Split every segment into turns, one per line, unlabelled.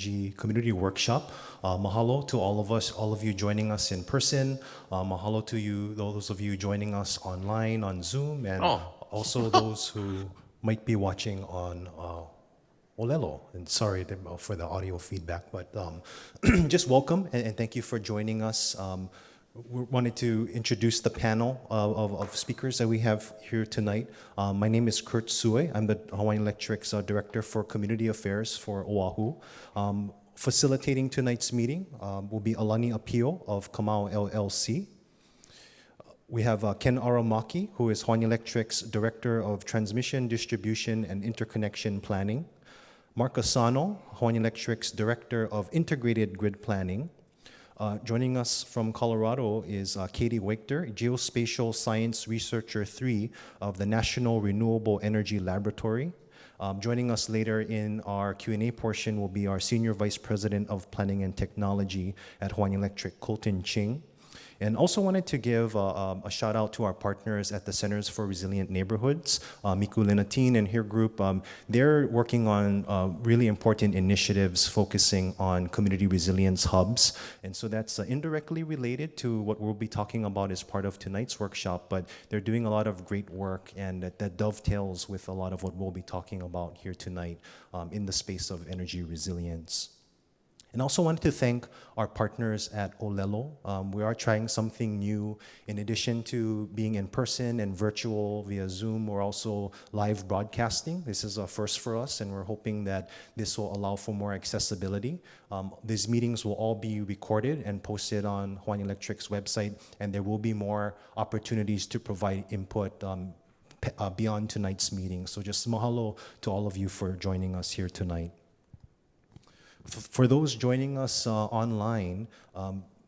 Energy Community Workshop. Mahalo to all of you joining us in person. Mahalo to you, those of you joining us online on Zoom, and
Oh,
also those who might be watching on Olelo. And sorry for the audio feedback, but just welcome and thank you for joining us. We wanted to introduce the panel of speakers that we have here tonight. My name is Kurt Sue. I'm the Hawaiian Electric's Director for Community Affairs for Oahu. Facilitating tonight's meeting will be Alani Apio of Kamau LLC. We have Ken Aramaki, who is Hawaiian Electric's Director of Transmission, Distribution, and Interconnection Planning. Mark Asano, Hawaiian Electric's Director of Integrated Grid Planning. Joining us from Colorado is Katie Wachter, Geospatial Science Researcher 3 of the National Renewable Energy Laboratory. Joining us later in our Q&A portion will be our Senior Vice President of Planning and Technology at Hawaiian Electric, Colton Ching. And also wanted to give a shout out to our partners at the Centers for Resilient Neighborhoods, Miku Linatin and her group. They're working on really important initiatives focusing on community resilience hubs. And so that's indirectly related to what we'll be talking about as part of tonight's workshop, but they're doing a lot of great work and that dovetails with a lot of what we'll be talking about here tonight in the space of energy resilience. And also wanted to thank our partners at Olelo. We are trying something new. In addition to being in person and virtual via Zoom, we're also live broadcasting. This is a first for us, and we're hoping that this will allow for more accessibility. These meetings will all be recorded and posted on Hawaiian Electric's website, and there will be more opportunities to provide input beyond tonight's meeting. So just mahalo to all of you for joining us here tonight. For those joining us online,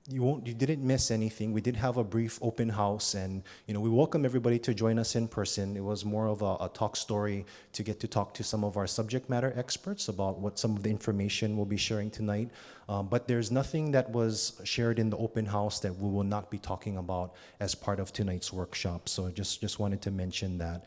you didn't miss anything. We did have a brief open house, and we welcome everybody to join us in person. It was more of a talk story to get to talk to some of our subject matter experts about what some of the information we'll be sharing tonight. But there's nothing that was shared in the open house that we will not be talking about as part of tonight's workshop. So just wanted to mention that.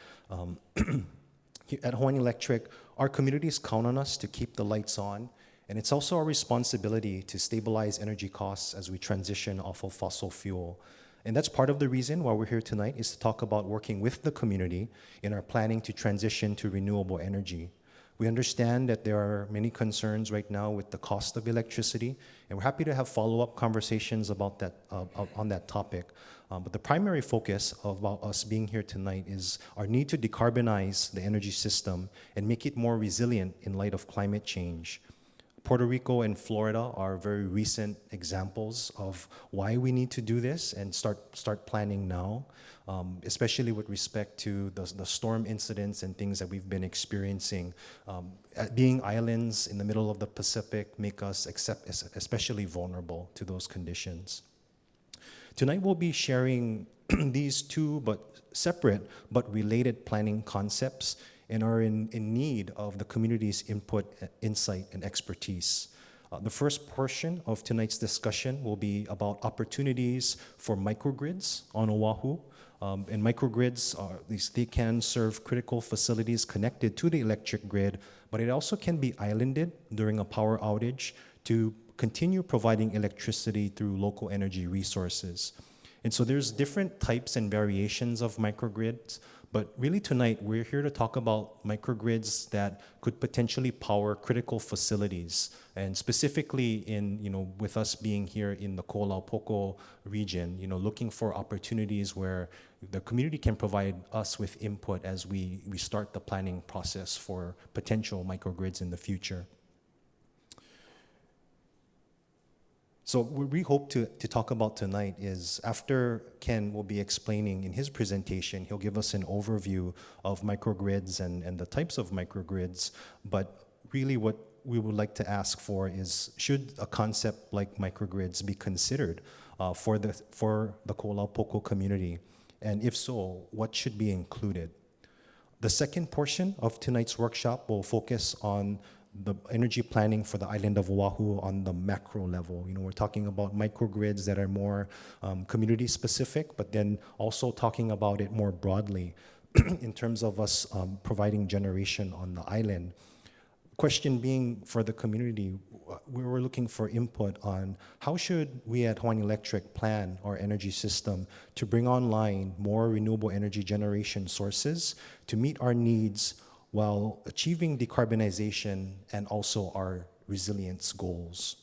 At Hawaiian Electric, our communities count on us to keep the lights on. And it's also our responsibility to stabilize energy costs as we transition off of fossil fuel. And that's part of the reason why we're here tonight, is to talk about working with the community in our planning to transition to renewable energy. We understand that there are many concerns right now with the cost of electricity, and we're happy to have follow-up conversations about that on that topic. But the primary focus of us being here tonight is our need to decarbonize the energy system and make it more resilient in light of climate change. Puerto Rico and Florida are very recent examples of why we need to do this and start planning now, especially with respect to the storm incidents and things that we've been experiencing. Being islands in the middle of the Pacific make us especially vulnerable to those conditions. Tonight we'll be sharing these two separate but related planning concepts, and are in need of the community's input, insight, and expertise. The first portion of tonight's discussion will be about opportunities for microgrids on Oahu. And microgrids, they can serve critical facilities connected to the electric grid, but it also can be islanded during a power outage to continue providing electricity through local energy resources. And so there's different types and variations of microgrids. But really tonight, we're here to talk about microgrids that could potentially power critical facilities. And specifically with us being here in the Ko'olaupoko region, looking for opportunities where the community can provide us with input as we start the planning process for potential microgrids in the future. So what we hope to talk about tonight is, after Ken will be explaining in his presentation, he'll give us an overview of microgrids and the types of microgrids. But really what we would like to ask for is, should a concept like microgrids be considered for the Ko'olaupoko community? And if so, what should be included? The second portion of tonight's workshop will focus on the energy planning for the island of Oahu on the macro level. We're talking about microgrids that are more community specific, but then also talking about it more broadly in terms of us providing generation on the island. question being for the community, we were looking for input on how should we at Hawaiian Electric plan our energy system to bring online more renewable energy generation sources to meet our needs while achieving decarbonization and also our resilience goals.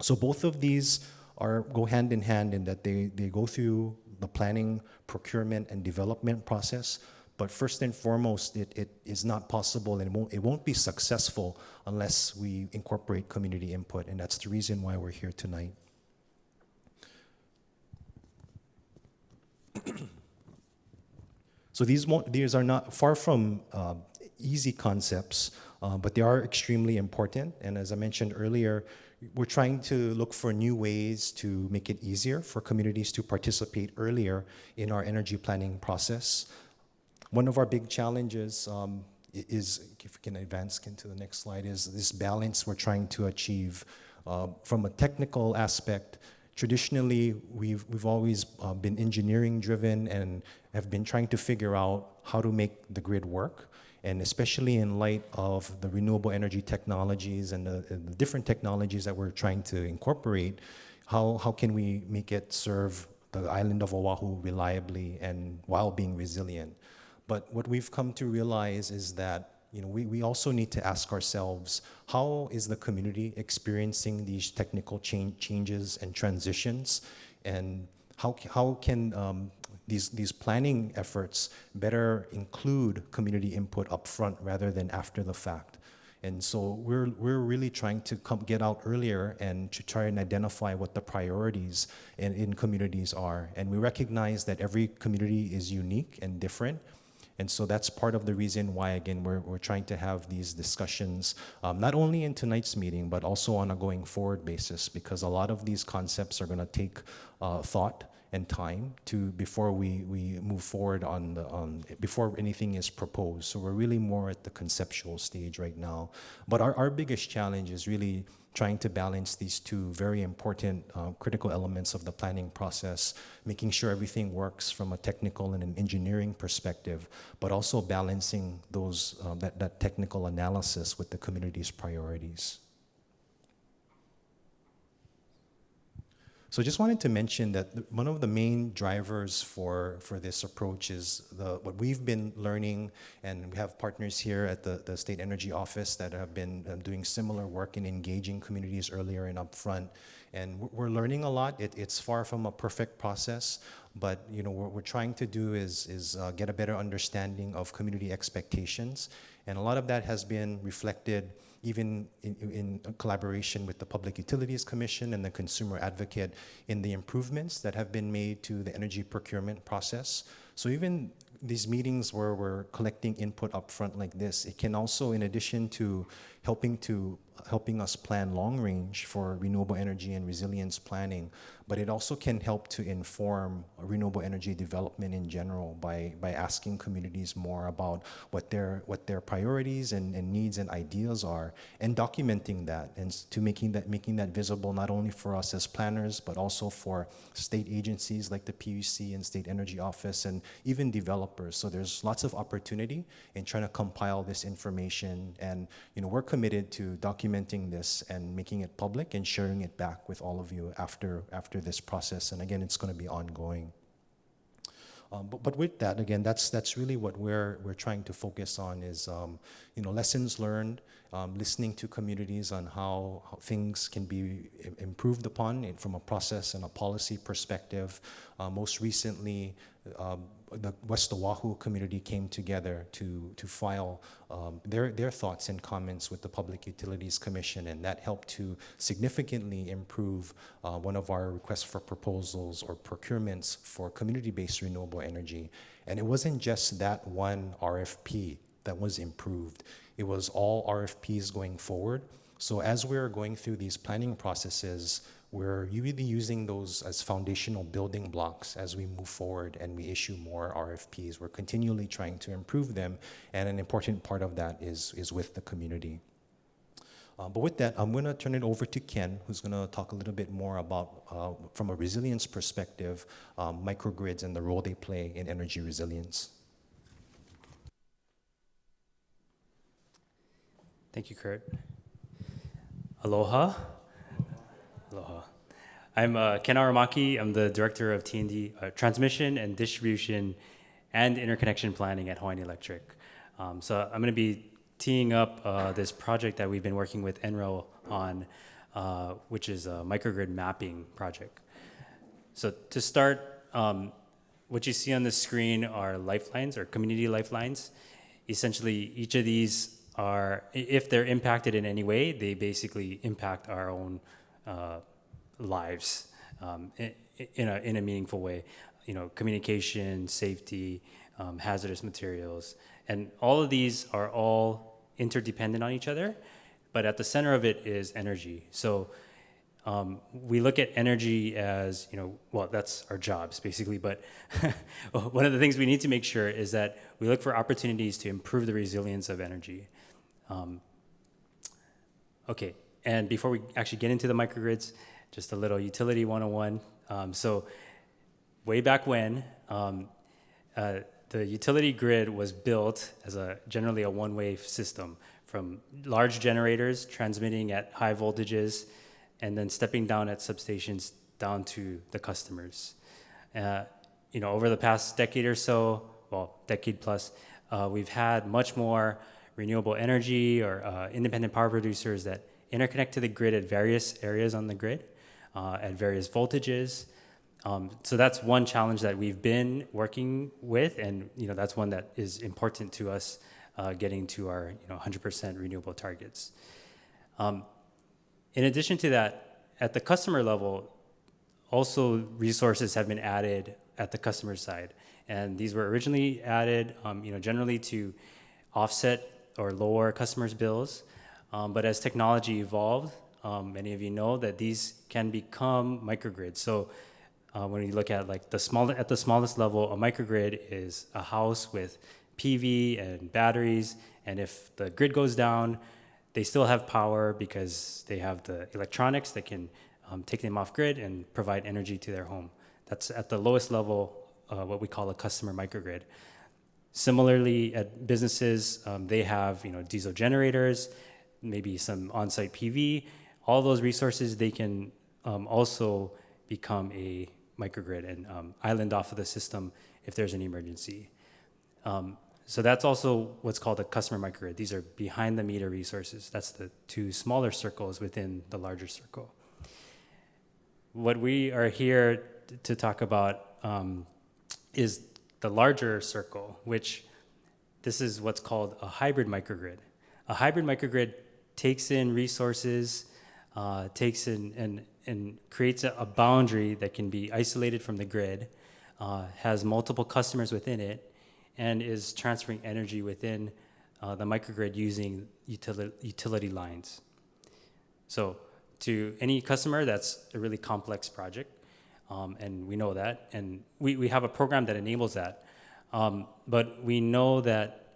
So both of these go hand in hand in that they go through the planning, procurement, and development process. But first and foremost, it is not possible and it won't be successful unless we incorporate community input. And that's the reason why we're here tonight. So these are not far from easy concepts, but they are extremely important. And as I mentioned earlier, we're trying to look for new ways to make it easier for communities to participate earlier in our energy planning process. One of our big challenges is, if we can advance into the next slide, is this balance we're trying to achieve. From a technical aspect, traditionally, we've always been engineering driven and have been trying to figure out how to make the grid work. And especially in light of the renewable energy technologies and the different technologies that we're trying to incorporate, how can we make it serve the island of Oahu reliably and while being resilient? But what we've come to realize is that we also need to ask ourselves, how is the community experiencing these technical changes and transitions? And how can these planning efforts better include community input upfront rather than after the fact? And so we're really trying to get out earlier and to try and identify what the priorities in communities are. And we recognize that every community is unique and different. And so that's part of the reason why, again, we're trying to have these discussions, not only in tonight's meeting, but also on a going forward basis, because a lot of these concepts are going to take thought and time before we move forward before anything is proposed. So we're really more at the conceptual stage right now. But our biggest challenge is really trying to balance these two very important critical elements of the planning process, making sure everything works from a technical and an engineering perspective, but also balancing that technical analysis with the community's priorities. So just wanted to mention that one of the main drivers for this approach is what we've been learning, and we have partners here at the State Energy Office that have been doing similar work in engaging communities earlier and upfront. And we're learning a lot. It's far from a perfect process, but what we're trying to do is get a better understanding of community expectations. And a lot of that has been reflected even in collaboration with the Public Utilities Commission and the Consumer Advocate in the improvements that have been made to the energy procurement process. So even these meetings where we're collecting input upfront like this, it can also, in addition to helping us plan long range for renewable energy and resilience planning, but it also can help to inform renewable energy development in general by asking communities more about what their priorities and needs and ideas are, and documenting that, and to making that visible not only for us as planners, but also for state agencies like the PUC and State Energy Office, and even developers. So there's lots of opportunity in trying to compile this information, and we're committed to documenting this and making it public and sharing it back with all of you after this process. And again, it's going to be ongoing. But with that, again, that's really what we're trying to focus on is lessons learned, listening to communities on how things can be improved upon from a process and a policy perspective. Most recently, the West Oahu community came together to file their thoughts and comments with the Public Utilities Commission, and that helped to significantly improve one of our requests for proposals or procurements for community-based renewable energy. And it wasn't just that one RFP that was improved. It was all RFPs going forward. So as we're going through these planning processes, we're really using those as foundational building blocks as we move forward and we issue more RFPs. We're continually trying to improve them, and an important part of that is with the community. But with that, I'm going to turn it over to Ken, who's going to talk a little bit more about, from a resilience perspective, microgrids and the role they play in energy resilience.
Thank you, Kurt. Aloha. Aloha. I'm Ken Aramaki. I'm the director of T&D Transmission and Distribution and Interconnection Planning at Hawaiian Electric. So I'm going to be teeing up this project that we've been working with NREL on, which is a microgrid mapping project. So to start, what you see on the screen are lifelines or community lifelines. Essentially, each of these are, if they're impacted in any way, they basically impact our own lives in a meaningful way. You know, communication, safety, hazardous materials, and all of these are all interdependent on each other. But at the center of it is energy. So we look at energy as, well, that's our jobs basically, but one of the things we need to make sure is that we look for opportunities to improve the resilience of energy. Okay, and before we actually get into the microgrids, just a little utility 101. So way back when, the utility grid was built as generally a one-way system from large generators transmitting at high voltages and then stepping down at substations down to the customers. Over the past decade or so, well, decade plus, we've had much more renewable energy or independent power producers that interconnect to the grid at various areas on the grid, at various voltages. So that's one challenge that we've been working with, and that's one that is important to us getting to our 100% renewable targets. In addition to that, at the customer level, also resources have been added at the customer side, and these were originally added, generally to offset or lower customers' bills. But as technology evolved, many of you know that these can become microgrids. So when you look at at the smallest level, a microgrid is a house with PV and batteries, and if the grid goes down, they still have power because they have the electronics that can take them off grid and provide energy to their home. That's at the lowest level, what we call a customer microgrid. Similarly, at businesses, they have diesel generators, maybe some on-site PV. All those resources, they can also become a microgrid and island off of the system if there's an emergency. So that's also what's called a customer microgrid. These are behind the meter resources. That's the two smaller circles within the larger circle. What we are here to talk about is the larger circle, which this is what's called a hybrid microgrid. A hybrid microgrid takes in resources, takes in and creates a boundary that can be isolated from the grid, has multiple customers within it, and is transferring energy within the microgrid using utility lines. So to any customer, that's a really complex project, and we know that, and we have a program that enables that. But we know that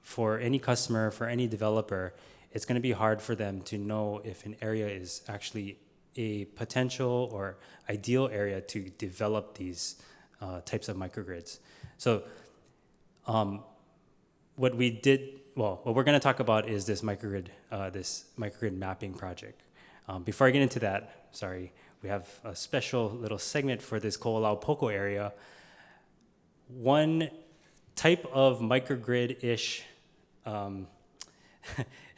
for any customer, for any developer, it's going to be hard for them to know if an area is actually a potential or ideal area to develop these types of microgrids. So what we're going to talk about is this microgrid mapping project. Before I get into that, we have a special little segment for this Ko'olau-Poko area. One type of microgrid-ish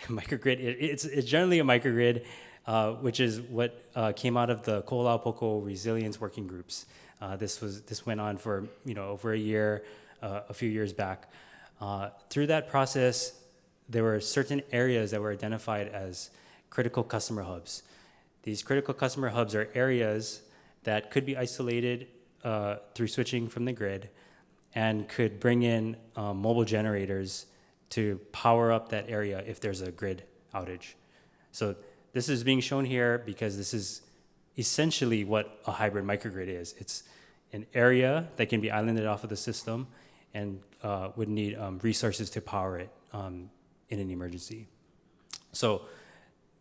microgrid, it's generally a microgrid, which is what came out of the Ko'olau-Poko resilience working groups. This went on for over a year, a few years back. Through that process, there were certain areas that were identified as critical customer hubs. These critical customer hubs are areas that could be isolated through switching from the grid and could bring in mobile generators to power up that area if there's a grid outage. So this is being shown here because this is essentially what a hybrid microgrid is. It's an area that can be islanded off of the system and would need resources to power it in an emergency. So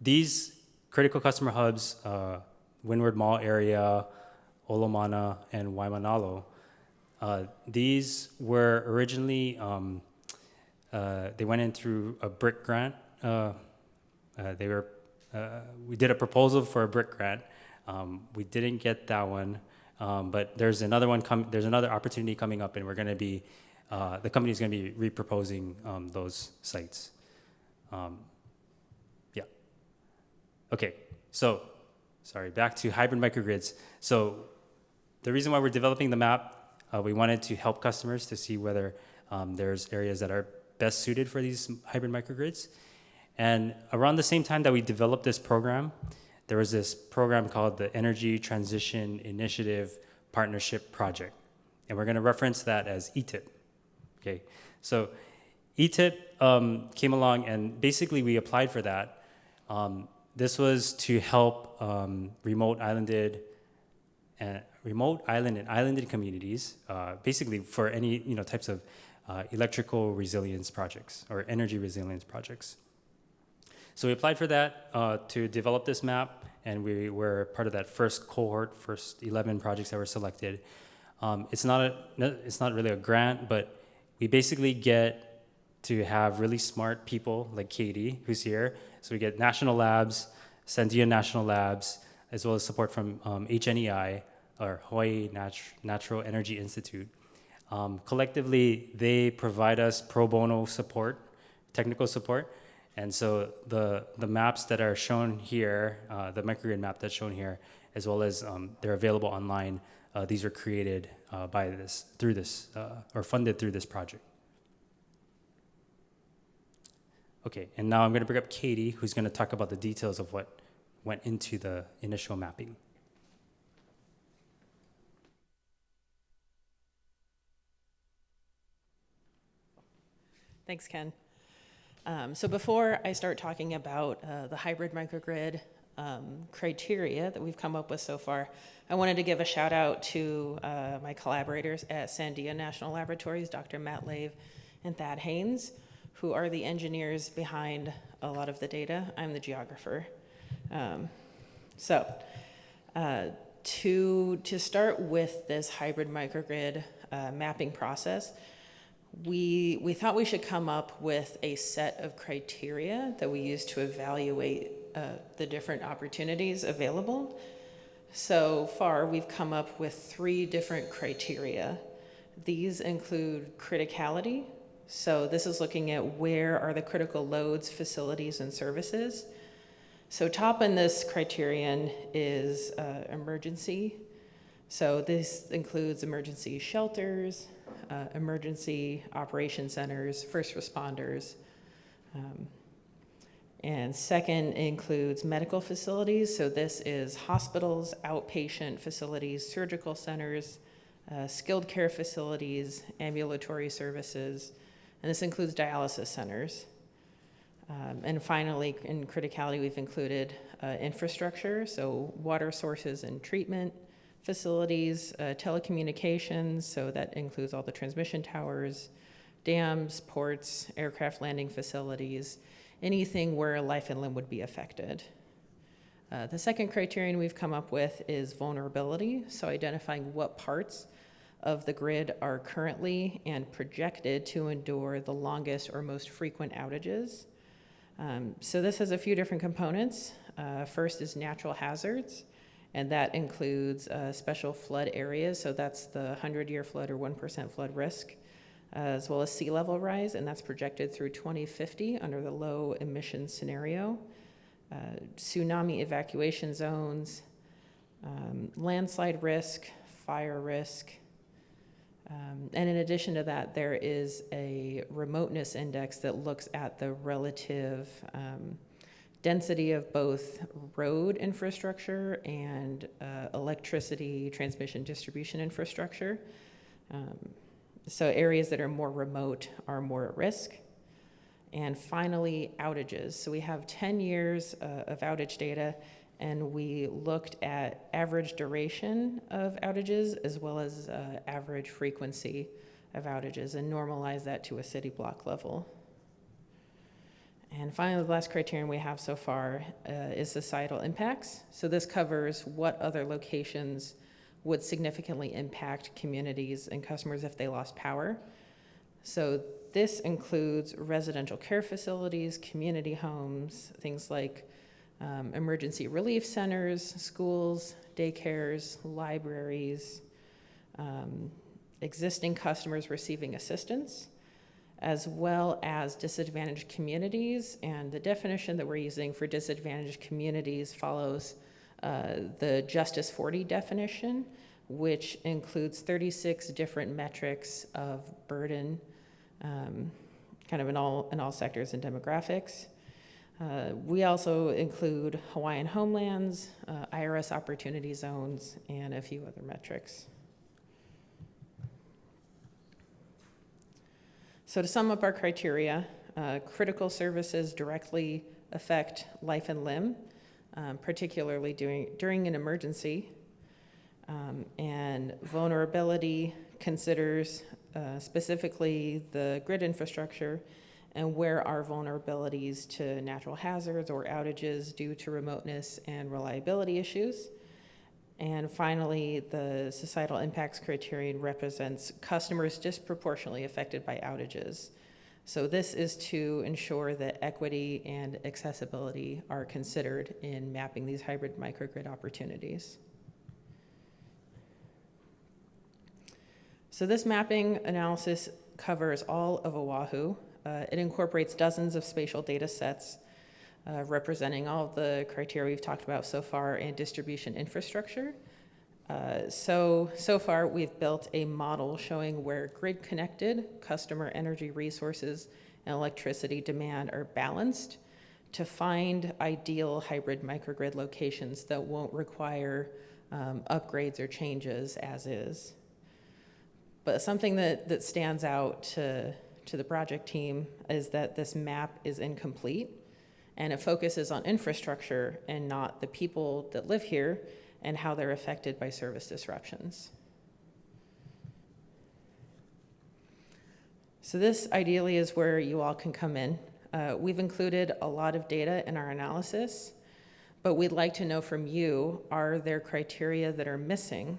these critical customer hubs, Windward Mall area, Olomana, and Waimanalo, these were originally, they went in through a BRIC grant we did a proposal for a brick grant. We didn't get that one, but there's another there's another opportunity coming up, and we're going to be, the company is going to be reproposing those sites. Yeah. Okay. So, sorry. Back to hybrid microgrids. So, the reason why we're developing the map, we wanted to help customers to see whether there's areas that are best suited for these hybrid microgrids. And around the same time that we developed this program, there was this program called the Energy Transition Initiative Partnership Project. And we're going to reference that as ETIP. Okay, so ETIP came along, and basically we applied for that. This was to help remote island and islanded communities, basically for any types of electrical resilience projects or energy resilience projects. So we applied for that to develop this map, and we were part of that first cohort, first 11 projects that were selected. It's not really a grant, but we basically get to have really smart people like Katie, who's here. So we get national labs, Sandia National Labs, as well as support from HNEI, or Hawaii Natural Energy Institute. Collectively, they provide us pro bono support, technical support. And so the maps that are shown here, the microgrid map that's shown here, as well as they're available online, these were created or funded through this project. Okay, and now I'm going to bring up Katie, who's going to talk about the details of what went into the initial mapping.
Thanks, Ken. So before I start talking about the hybrid microgrid criteria that we've come up with so far, I wanted to give a shout out to my collaborators at Sandia National Laboratories, Dr. Matt Lave and Thad Haynes, who are the engineers behind a lot of the data. I'm the geographer. To start with this hybrid microgrid mapping process, we thought we should come up with a set of criteria that we use to evaluate the different opportunities available. So far, we've come up with 3 different criteria. These include criticality. So this is looking at where are the critical loads, facilities, and services. So top in this criterion is emergency. So this includes emergency shelters, emergency operation centers, first responders. And second includes medical facilities. So this is hospitals, outpatient facilities, surgical centers, skilled care facilities, ambulatory services, and this includes dialysis centers. And finally, in criticality, we've included infrastructure, so water sources and treatment facilities, telecommunications, so that includes all the transmission towers, dams, ports, aircraft landing facilities, anything where life and limb would be affected. The second criterion we've come up with is vulnerability, so identifying what parts of the grid are currently and projected to endure the longest or most frequent outages. So this has a few different components. First is natural hazards, and that includes special flood areas, so that's the 100-year flood or 1% flood risk, as well as sea level rise, and that's projected through 2050 under the low emission scenario. Tsunami evacuation zones, landslide risk, fire risk, and in addition to that, there is a remoteness index that looks at the relative density of both road infrastructure and electricity transmission distribution infrastructure. So areas that are more remote are more at risk. And finally, outages. So we have 10 years of outage data, and we looked at average duration of outages as well as average frequency of outages and normalized that to a city block level. And finally, the last criterion we have so far is societal impacts. So this covers what other locations would significantly impact communities and customers if they lost power. So this includes residential care facilities, community homes, things like emergency relief centers, schools, daycares, libraries, existing customers receiving assistance, as well as disadvantaged communities. And the definition that we're using for disadvantaged communities follows the Justice 40 definition, which includes 36 different metrics of burden, kind of in all sectors and demographics. We also include Hawaiian homelands, IRS opportunity zones, and a few other metrics. So to sum up our criteria, critical services directly affect life and limb, particularly during an emergency. And vulnerability considers specifically the grid infrastructure and where are vulnerabilities to natural hazards or outages due to remoteness and reliability issues. And finally, the societal impacts criterion represents customers disproportionately affected by outages. So this is to ensure that equity and accessibility are considered in mapping these hybrid microgrid opportunities. So this mapping analysis covers all of Oahu. It incorporates dozens of spatial data sets representing all of the criteria we've talked about so far and distribution infrastructure. So far we've built a model showing where grid-connected customer energy resources and electricity demand are balanced to find ideal hybrid microgrid locations that won't require upgrades or changes as is. But something that stands out to the project team is that this map is incomplete and it focuses on infrastructure and not the people that live here and how they're affected by service disruptions. So this ideally is where you all can come in. We've included a lot of data in our analysis, but we'd like to know from you, are there criteria that are missing?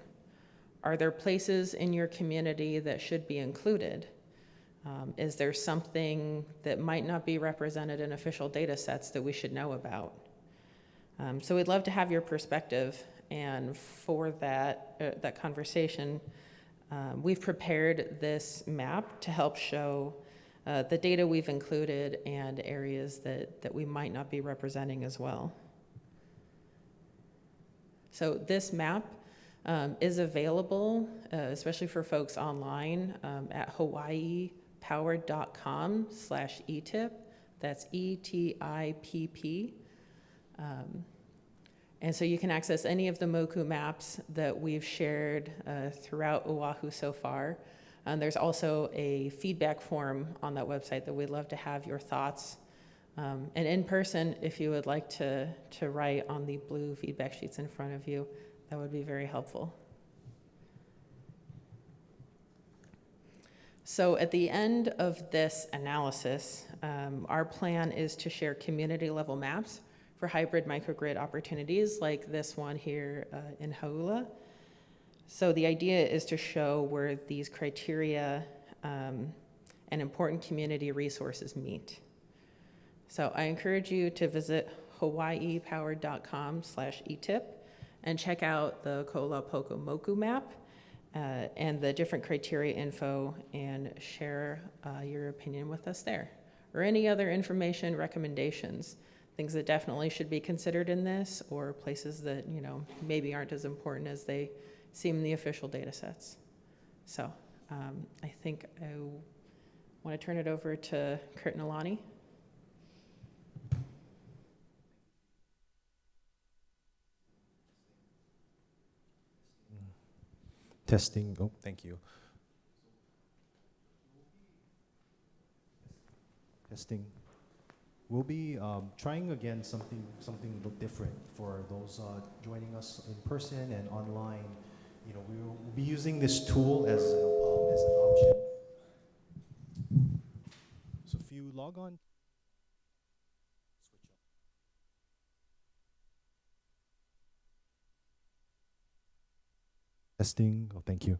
Are there places in your community that should be included? Is there something that might not be represented in official data sets that we should know about? So we'd love to have your perspective, and for that conversation, we've prepared this map to help show the data we've included and areas that we might not be representing as well. So this map is available, especially for folks online, at hawaiipowered.com/ETIP. That's ETIPP. And so you can access any of the MOKU maps that we've shared throughout Oahu so far. There's also a feedback form on that website that we'd love to have your thoughts. And in person, if you would like to write on the blue feedback sheets in front of you, that would be very helpful. So at the end of this analysis, our plan is to share community level maps for hybrid microgrid opportunities like this one here in Hauula. So the idea is to show where these criteria and important community resources meet. So I encourage you to visit hawaiipowered.com/ETIP and check out the Ko'olapoko MOKU map and the different criteria info and share your opinion with us there. Or any other information, recommendations, things that definitely should be considered in this, or places that maybe aren't as important as they seem in the official data sets. So I think I want to turn it over to Kurt and Alani.
Testing. Oh, thank you. Testing. We'll be trying again something a little different for those joining us in person and online. We will be using this tool as an option. So if you log on. Testing. Oh, thank you.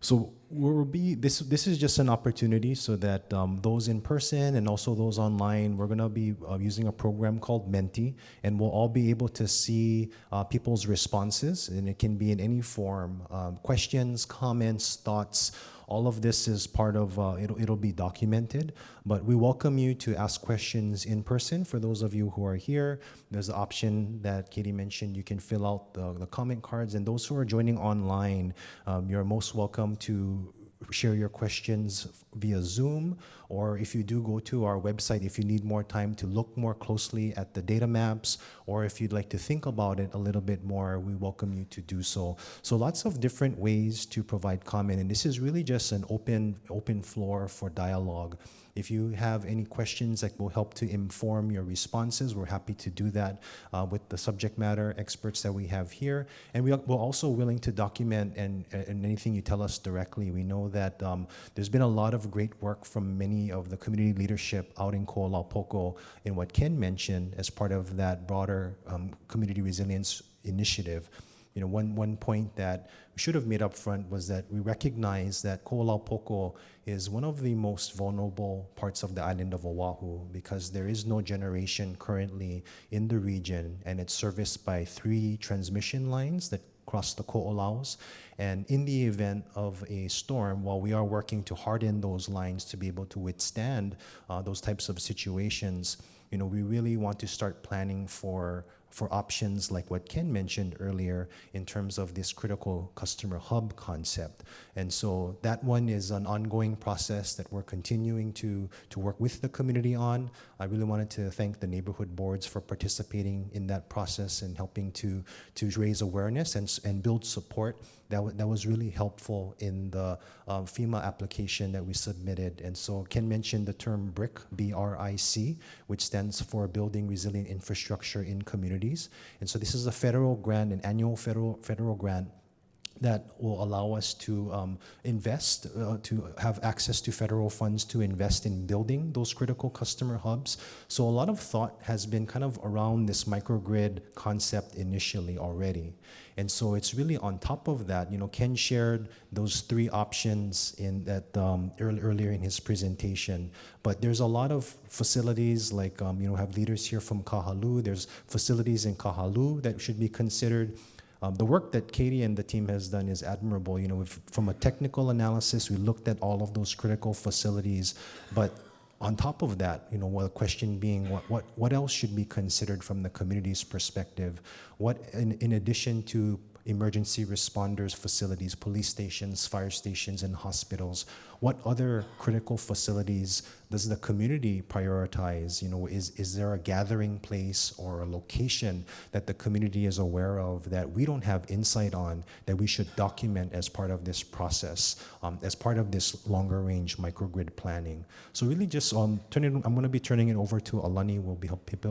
So we'll be this. This is just an opportunity so that those in person and also those online, we're gonna be using a program called Menti, and we'll all be able to see people's responses, and it can be in any form: questions, comments, thoughts. All of this is part of it'll be documented, but we welcome you to ask questions in person. For those of you who are here, there's the option that Katie mentioned. You can fill out the comment cards, and those who are joining online, you're most welcome to share your questions via Zoom, or if you do go to our website, if you need more time to look more closely at the data maps, or if you'd like to think about it a little bit more, we welcome you to do so. So lots of different ways to provide comment, and this is really just an open floor for dialogue. If you have any questions that will help to inform your responses, we're happy to do that with the subject matter experts that we have here. And we're also willing to document and anything you tell us directly. We know that there's been a lot of great work from many of the community leadership out in Ko'olaupoko in what Ken mentioned as part of that broader community resilience initiative. You know, one point that we should have made up front was that we recognize that Ko'olaupoko is one of the most vulnerable parts of the island of Oahu because there is no generation currently in the region, and it's serviced by 3 transmission lines that cross the Ko'olaus. And in the event of a storm, while we are working to harden those lines to be able to withstand those types of situations, you know, we really want to start planning for options like what Ken mentioned earlier in terms of this critical customer hub concept. And so that one is an ongoing process that we're continuing to work with the community on. I really wanted to thank the neighborhood boards for participating in that process and helping to raise awareness and build support. That was really helpful in the FEMA application that we submitted. And so Ken mentioned the term BRIC, B-R-I-C, which stands for Building Resilient Infrastructure in Communities. And so this is a federal grant, an annual federal grant that will allow us to invest, to have access to federal funds to invest in building those critical customer hubs. So a lot of thought has been kind of around this microgrid concept initially already. And so it's really on top of that. You know, Ken shared those 3 options in that earlier in his presentation. But there's a lot of facilities like, you know, have leaders here from Kahalu. There's facilities in Kahalu that should be considered. The work that Katie and the team has done is admirable. You know, from a technical analysis, we looked at all of those critical facilities, but on top of that, you know, the question being, what else should be considered from the community's perspective? What, in addition to emergency responders facilities, police stations, fire stations, and hospitals, what other critical facilities does the community prioritize? You know, is there a gathering place or a location that the community is aware of that we don't have insight on that we should document as part of this process, as part of this longer range microgrid planning? So really just I'm going to be turning it over to Alani, who will be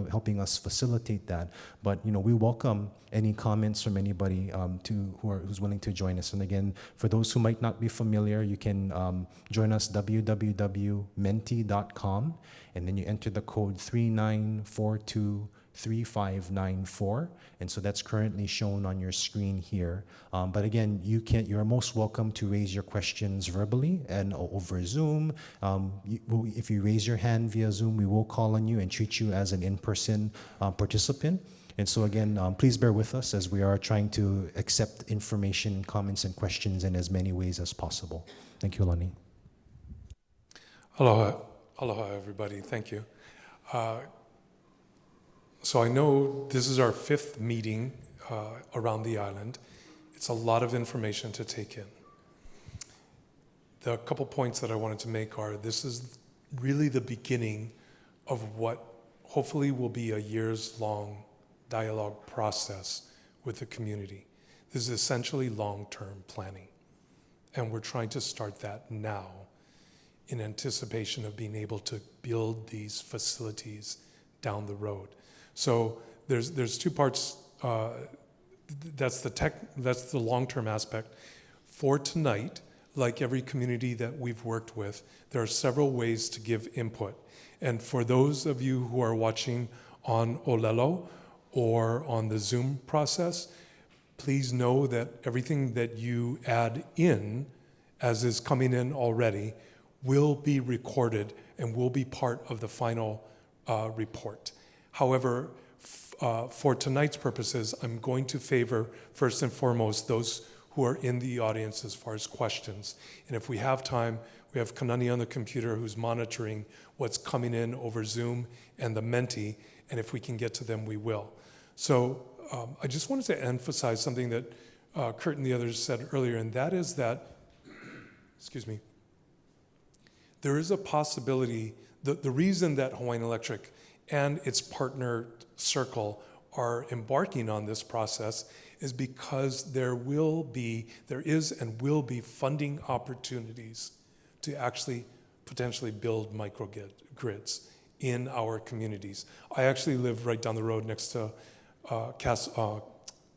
helping us facilitate that. But, you know, we welcome any comments from anybody who's willing to join us. And again, for those who might not be familiar, you can join us www.menti.com, and then you enter the code 39423594, and so that's currently shown on your screen here. But again, you're most welcome to raise your questions verbally and over Zoom. If you raise your hand via Zoom, we will call on you and treat you as an in-person participant. And so again, please bear with us as we are trying to accept information, comments, and questions in as many ways as possible. Thank you, Lonnie.
Aloha, aloha, everybody. Thank you. So I know this is our 5th meeting around the island. It's a lot of information to take in. The couple points that I wanted to make are this is really the beginning of what hopefully will be a years-long dialogue process with the community. This is essentially long-term planning, and we're trying to start that now in anticipation of being able to build these facilities down the road. So there's 2 parts. That's the long-term aspect. For tonight, like every community that we've worked with, there are several ways to give input. And for those of you who are watching on Olelo or on the Zoom process, please know that everything that you add in as is coming in already, will be recorded and will be part of the final report. However, for tonight's purposes, I'm going to favor, first and foremost, those who are in the audience as far as questions. And if we have time, we have Kanani on the computer who's monitoring what's coming in over Zoom and the Menti, and if we can get to them, we will. So I just wanted to emphasize something that Kurt and the others said earlier, and that is that, excuse me, there is a possibility, the reason that Hawaiian Electric and its partner Circle are embarking on this process is because there is and will be funding opportunities to actually potentially build microgrids in our communities. I actually live right down the road next to Casa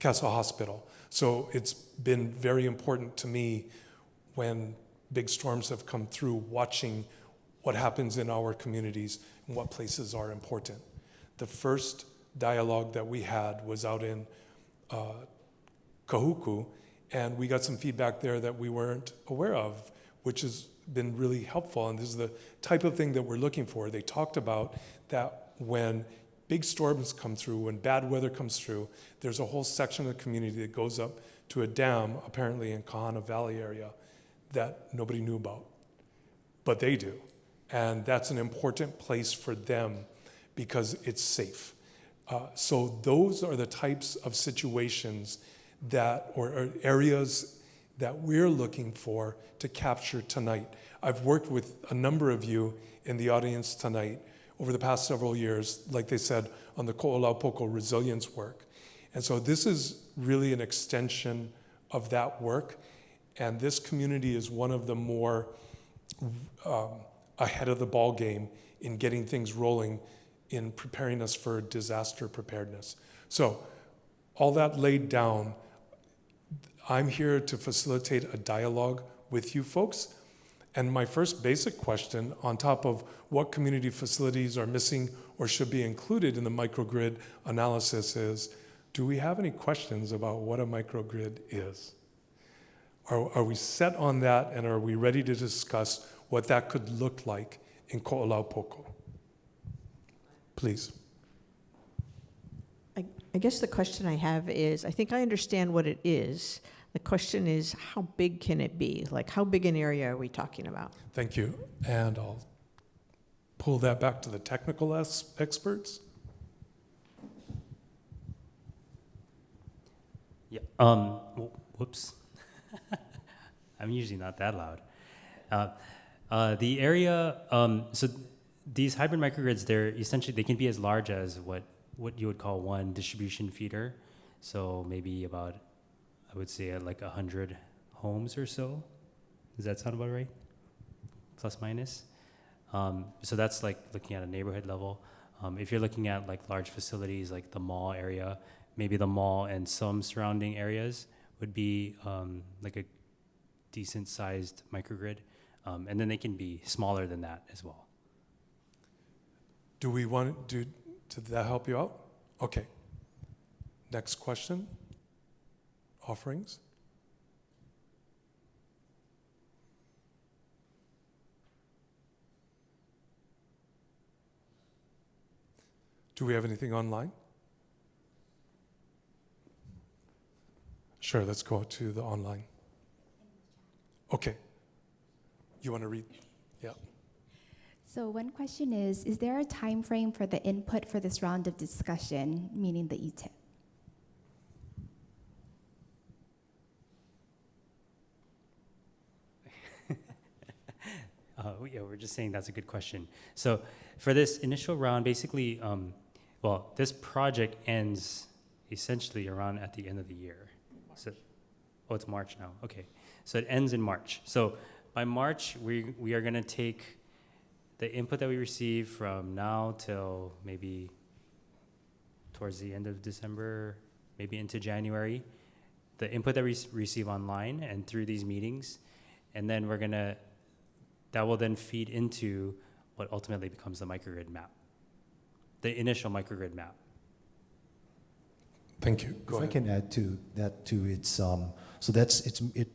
Hospital. So it's been very important to me when big storms have come through, watching what happens in our communities and what places are important. The first dialogue that we had was out in Kahuku, and we got some feedback there that we weren't aware of, which has been really helpful, and this is the type of thing that we're looking for. They talked about that when big storms come through, when bad weather comes through, there's a whole section of the community that goes up to a dam, apparently in Kahana Valley area, that nobody knew about, but they do. And that's an important place for them because it's safe. So those are the types of situations that, or areas that we're looking for to capture tonight. I've worked with a number of you in the audience tonight over the past several years, like they said, on the Ko'olaupoko resilience work. And so this is really an extension of that work. And this community is one of the more ahead of the ball game in getting things rolling, in preparing us for disaster preparedness. So all that laid down, I'm here to facilitate a dialogue with you folks. And my first basic question, on top of what community facilities are missing or should be included in the microgrid analysis, is, do we have any questions about what a microgrid is? Are we set on that, and are we ready to discuss what that could look like in Ko'olaupoko? Please.
I guess the question I have is, I think I understand what it is. The question is, how big can it be? Like, how big an area are we talking about?
Thank you. And I'll pull that back to the technical experts.
Yeah. Whoops. I'm usually not that loud. The area. So these hybrid microgrids, they can be as large as what you would call one distribution feeder. So maybe about, I would say, like 100 homes or so. Does that sound about right? Plus minus. So that's like looking at a neighborhood level. If you're looking at like large facilities like the mall area, maybe the mall and some surrounding areas would be like a decent sized microgrid. And then they can be smaller than that as well.
Did that help you out? Okay. Next question. Offerings. Do we have anything online? Sure, let's go to the online. Okay. You want to read? Yeah.
So one question is there a time frame for the input for this round of discussion, meaning the ETIP?
Yeah, we're just saying that's a good question. So for this initial round, basically, this project ends essentially around at the end of the year. So, it's March now. Okay, so it ends in March. So by March, we are going to take the input that we receive from now till maybe towards the end of December, maybe into January, the input that we receive online and through these meetings, and then that will then feed into what ultimately becomes the microgrid map, the initial microgrid map.
Thank you. Go
If
ahead.
I can add to that, it's So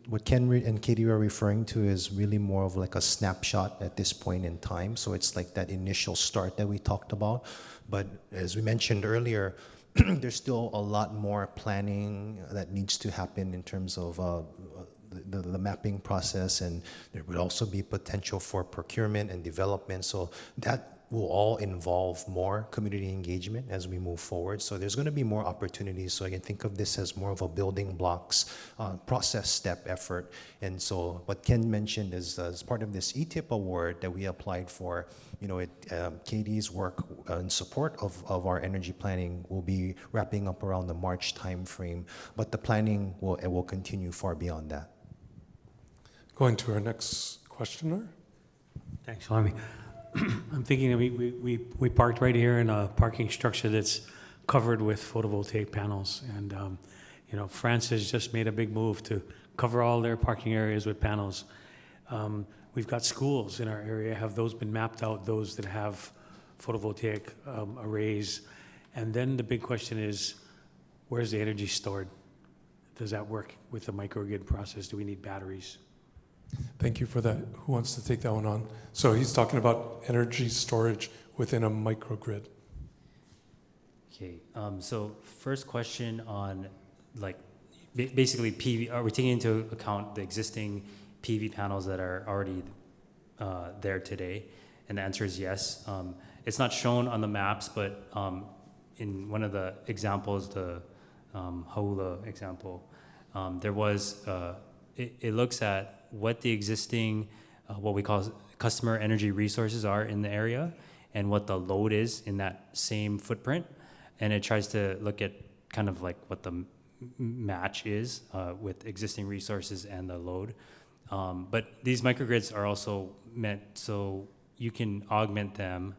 what Ken and Katie are referring to is really more of like a snapshot at this point in time. So it's like that initial start that we talked about. But as we mentioned earlier, there's still a lot more planning that needs to happen in terms of the mapping process, and there would also be potential for procurement and development. So that will all involve more community engagement as we move forward. So there's going to be more opportunities. So I can think of this as more of a building blocks process step effort. And so what Ken mentioned is as part of this ETIP award that we applied for, Katie's work in support of our energy planning will be wrapping up around the March timeframe, but the planning will continue far beyond that.
Going to our next questioner.
Thanks, Lami. I'm thinking we parked right here in a parking structure that's covered with photovoltaic panels. And, France has just made a big move to cover all their parking areas with panels. We've got schools in our area. Have those been mapped out, those that have photovoltaic arrays? And then the big question is, where's the energy stored? Does that work with the microgrid process? Do we need batteries?
Thank you for that. Who wants to take that one on? So he's talking about energy storage within a microgrid.
Okay, so first question on basically PV, are we taking into account the existing PV panels that are already there today? And the answer is yes. It's not shown on the maps, but in one of the examples, the Haula example, there was, it looks at what the existing, what we call customer energy resources are in the area and what the load is in that same footprint. And it tries to look at kind of like what the match is with existing resources and the load. But these microgrids are also meant so you can augment them,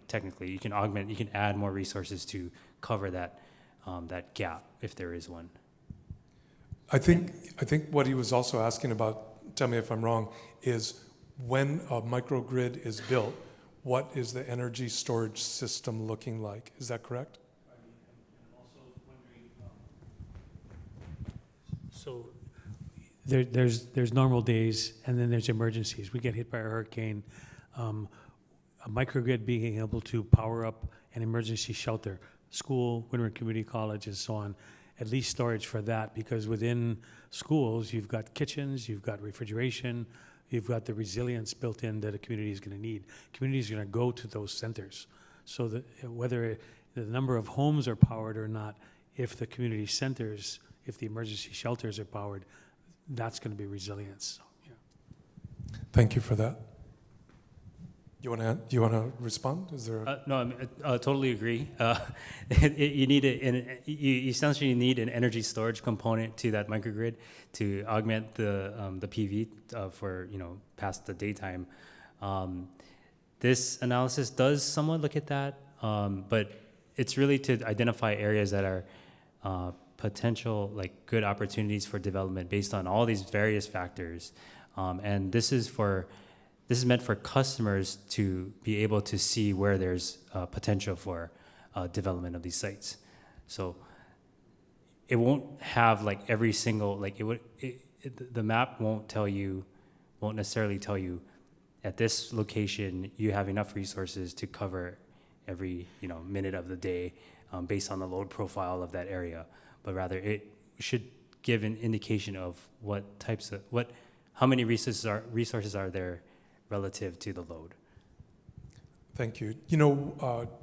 technically you can add more resources to cover that gap if there is one.
I think what he was also asking about, tell me if I'm wrong, is when a microgrid is built, what is the energy storage system looking like? Is that correct?
So there's normal days, and then there's emergencies. We get hit by a hurricane. A microgrid being able to power up an emergency shelter, school, Windward Community College, and so on. At least storage for that, because within schools, you've got kitchens, you've got refrigeration, you've got the resilience built in that a community is going to need. Communities are going to go to those centers. So that whether the number of homes are powered or not, if the community centers, if the emergency shelters are powered, that's going to be resilience. So, yeah.
Thank you for that. You want to respond? Is there?
No, I totally agree. You essentially need an energy storage component to that microgrid to augment the PV for past the daytime. This analysis does somewhat look at that, but it's really to identify areas that are potential good opportunities for development based on all these various factors, and this is meant for customers to be able to see where there's potential for development of these sites. So it won't have every single, the map won't necessarily tell you at this location you have enough resources to cover every minute of the day based on the load profile of that area, but rather it should give an indication of how many resources are there relative to the load.
Thank you.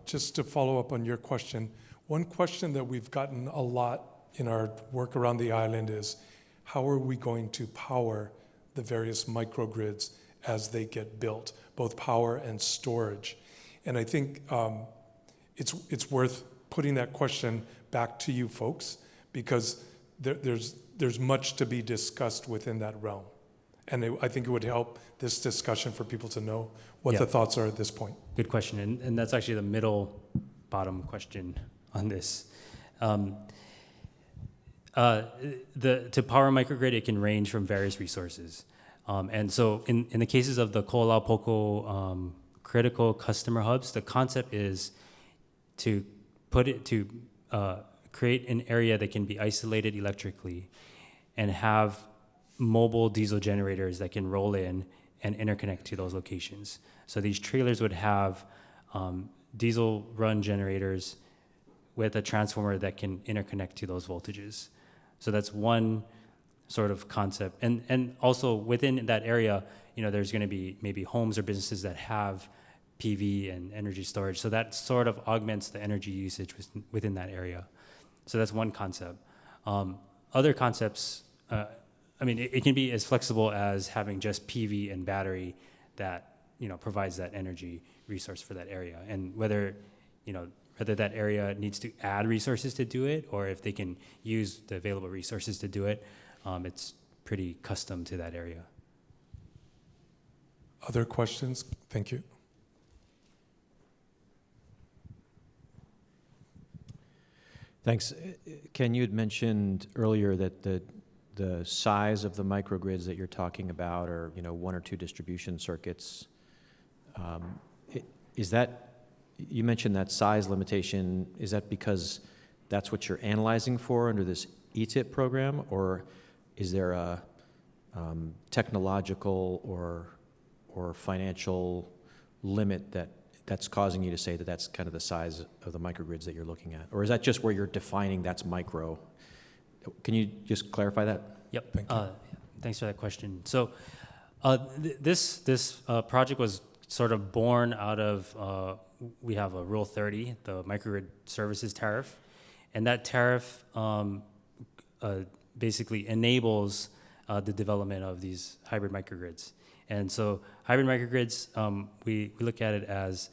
Just to follow up on your question, one question that we've gotten a lot in our work around the island is, how are we going to power the various microgrids as they get built, both power and storage? And I think it's worth putting that question back to you folks, because there's much to be discussed within that realm. And I think it would help this discussion for people to know what the thoughts are at this point.
Good question, and that's actually the bottom question on this. To power a microgrid, it can range from various resources. And so in the cases of the Ko'olaupoku critical customer hubs, the concept is to create an area that can be isolated electrically and have mobile diesel generators that can roll in and interconnect to those locations. So these trailers would have diesel run generators with a transformer that can interconnect to those voltages. So that's one sort of concept. And also within that area, there's going to be maybe homes or businesses that have PV and energy storage. So that sort of augments the energy usage within that area. So that's one concept. Other concepts, it can be as flexible as having just PV and battery that provides that energy resource for that area. And whether that area needs to add resources to do it, or if they can use the available resources to do it, it's pretty custom to that area.
Other questions? Thank you.
Thanks. Ken, you had mentioned earlier that the size of the microgrids that you're talking about are, 1 or 2 distribution circuits. Is that, you mentioned that size limitation, is that because that's what you're analyzing for under this ETIP program, or is there a technological or financial limit that's causing you to say that that's kind of the size of the microgrids that you're looking at? Or is that just where you're defining that's micro? Can you just clarify that?
Yep.
Thank you.
Thanks for that question. So this project was sort of born out of, we have a Rule 30, the microgrid services tariff, and that tariff basically enables the development of these hybrid microgrids. And so hybrid microgrids, we look at it as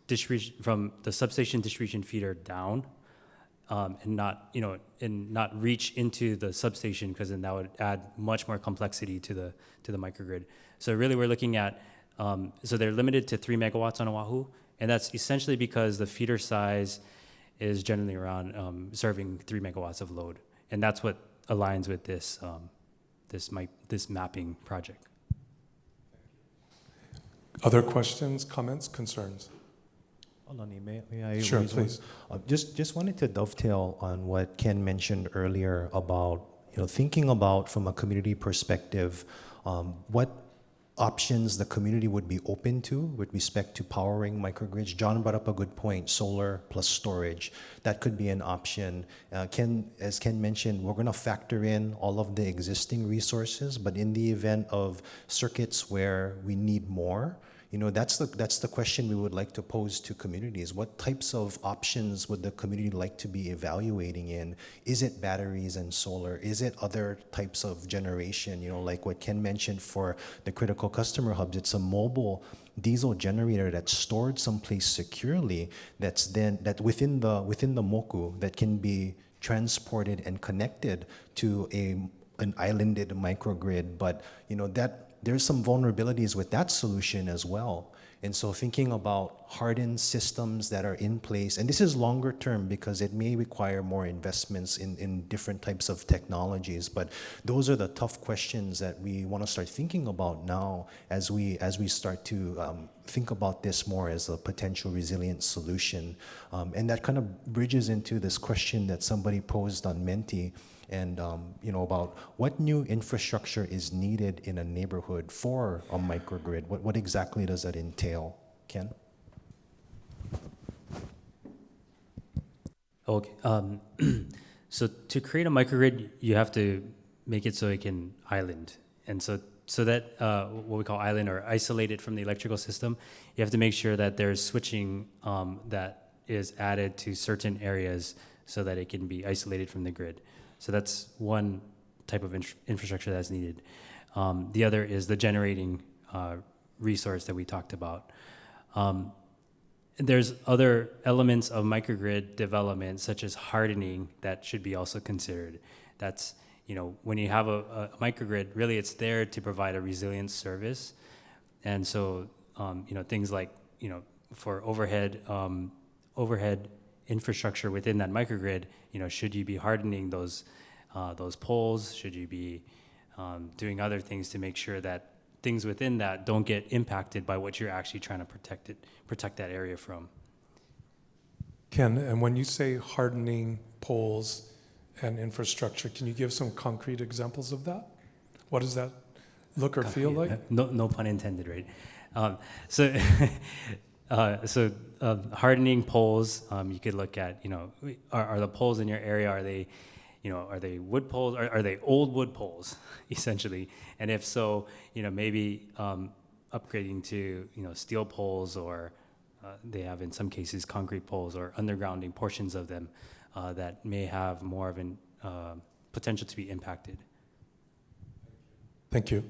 distribution from the substation distribution feeder down, and not reach into the substation, because then that would add much more complexity to the microgrid. So really, we're looking at so they're limited to 3 megawatts on Oahu, and that's essentially because the feeder size is generally around serving 3 megawatts of load, and that's what aligns with this this mapping project.
Other questions, comments, concerns?
Alani, may I
Sure,
raise one?
please.
Just wanted to dovetail on what Ken mentioned earlier about thinking about from a community perspective, what options the community would be open to with respect to powering microgrids. John brought up a good point: solar plus storage. That could be an option. As Ken mentioned, we're going to factor in all of the existing resources, but in the event of circuits where we need more, that's the question we would like to pose to communities. What types of options would the community like to be evaluating in? Is it batteries and solar? Is it other types of generation? Like what Ken mentioned for the critical customer hubs, it's a mobile diesel generator that's stored someplace securely, that within the moku that can be transported and connected to an islanded microgrid. But that there's some vulnerabilities with that solution as well. And so thinking about hardened systems that are in place, and this is longer term because it may require more investments in different types of technologies, but those are the tough questions that we want to start thinking about now as we start to think about this more as a potential resilient solution. And that kind of bridges into this question that somebody posed on Menti, and about what new infrastructure is needed in a neighborhood for a microgrid. What exactly does that entail, Ken?
Okay. So to create a microgrid, you have to make it so it can island, and so that what we call island or isolate it from the electrical system. You have to make sure that there's switching that is added to certain areas so that it can be isolated from the grid. So that's one type of infrastructure that's needed. The other is the generating resource that we talked about. There's other elements of microgrid development, such as hardening, that should be also considered. That's, when you have a microgrid, really it's there to provide a resilient service. And so, things like, for overhead infrastructure within that microgrid, should you be hardening those poles? Should you be doing other things to make sure that things within that don't get impacted by what you're actually trying to protect that area from?
Ken, and when you say hardening poles and infrastructure. Can you give some concrete examples of that? What does that look or feel like?
No pun intended, right? So, hardening poles. You could look at, are the poles in your area? Are they, are they wood poles? Are they old wood poles, essentially? And if so, maybe upgrading to steel poles, or they have in some cases concrete poles, or undergrounding portions of them that may have more of an potential to be impacted.
Thank you.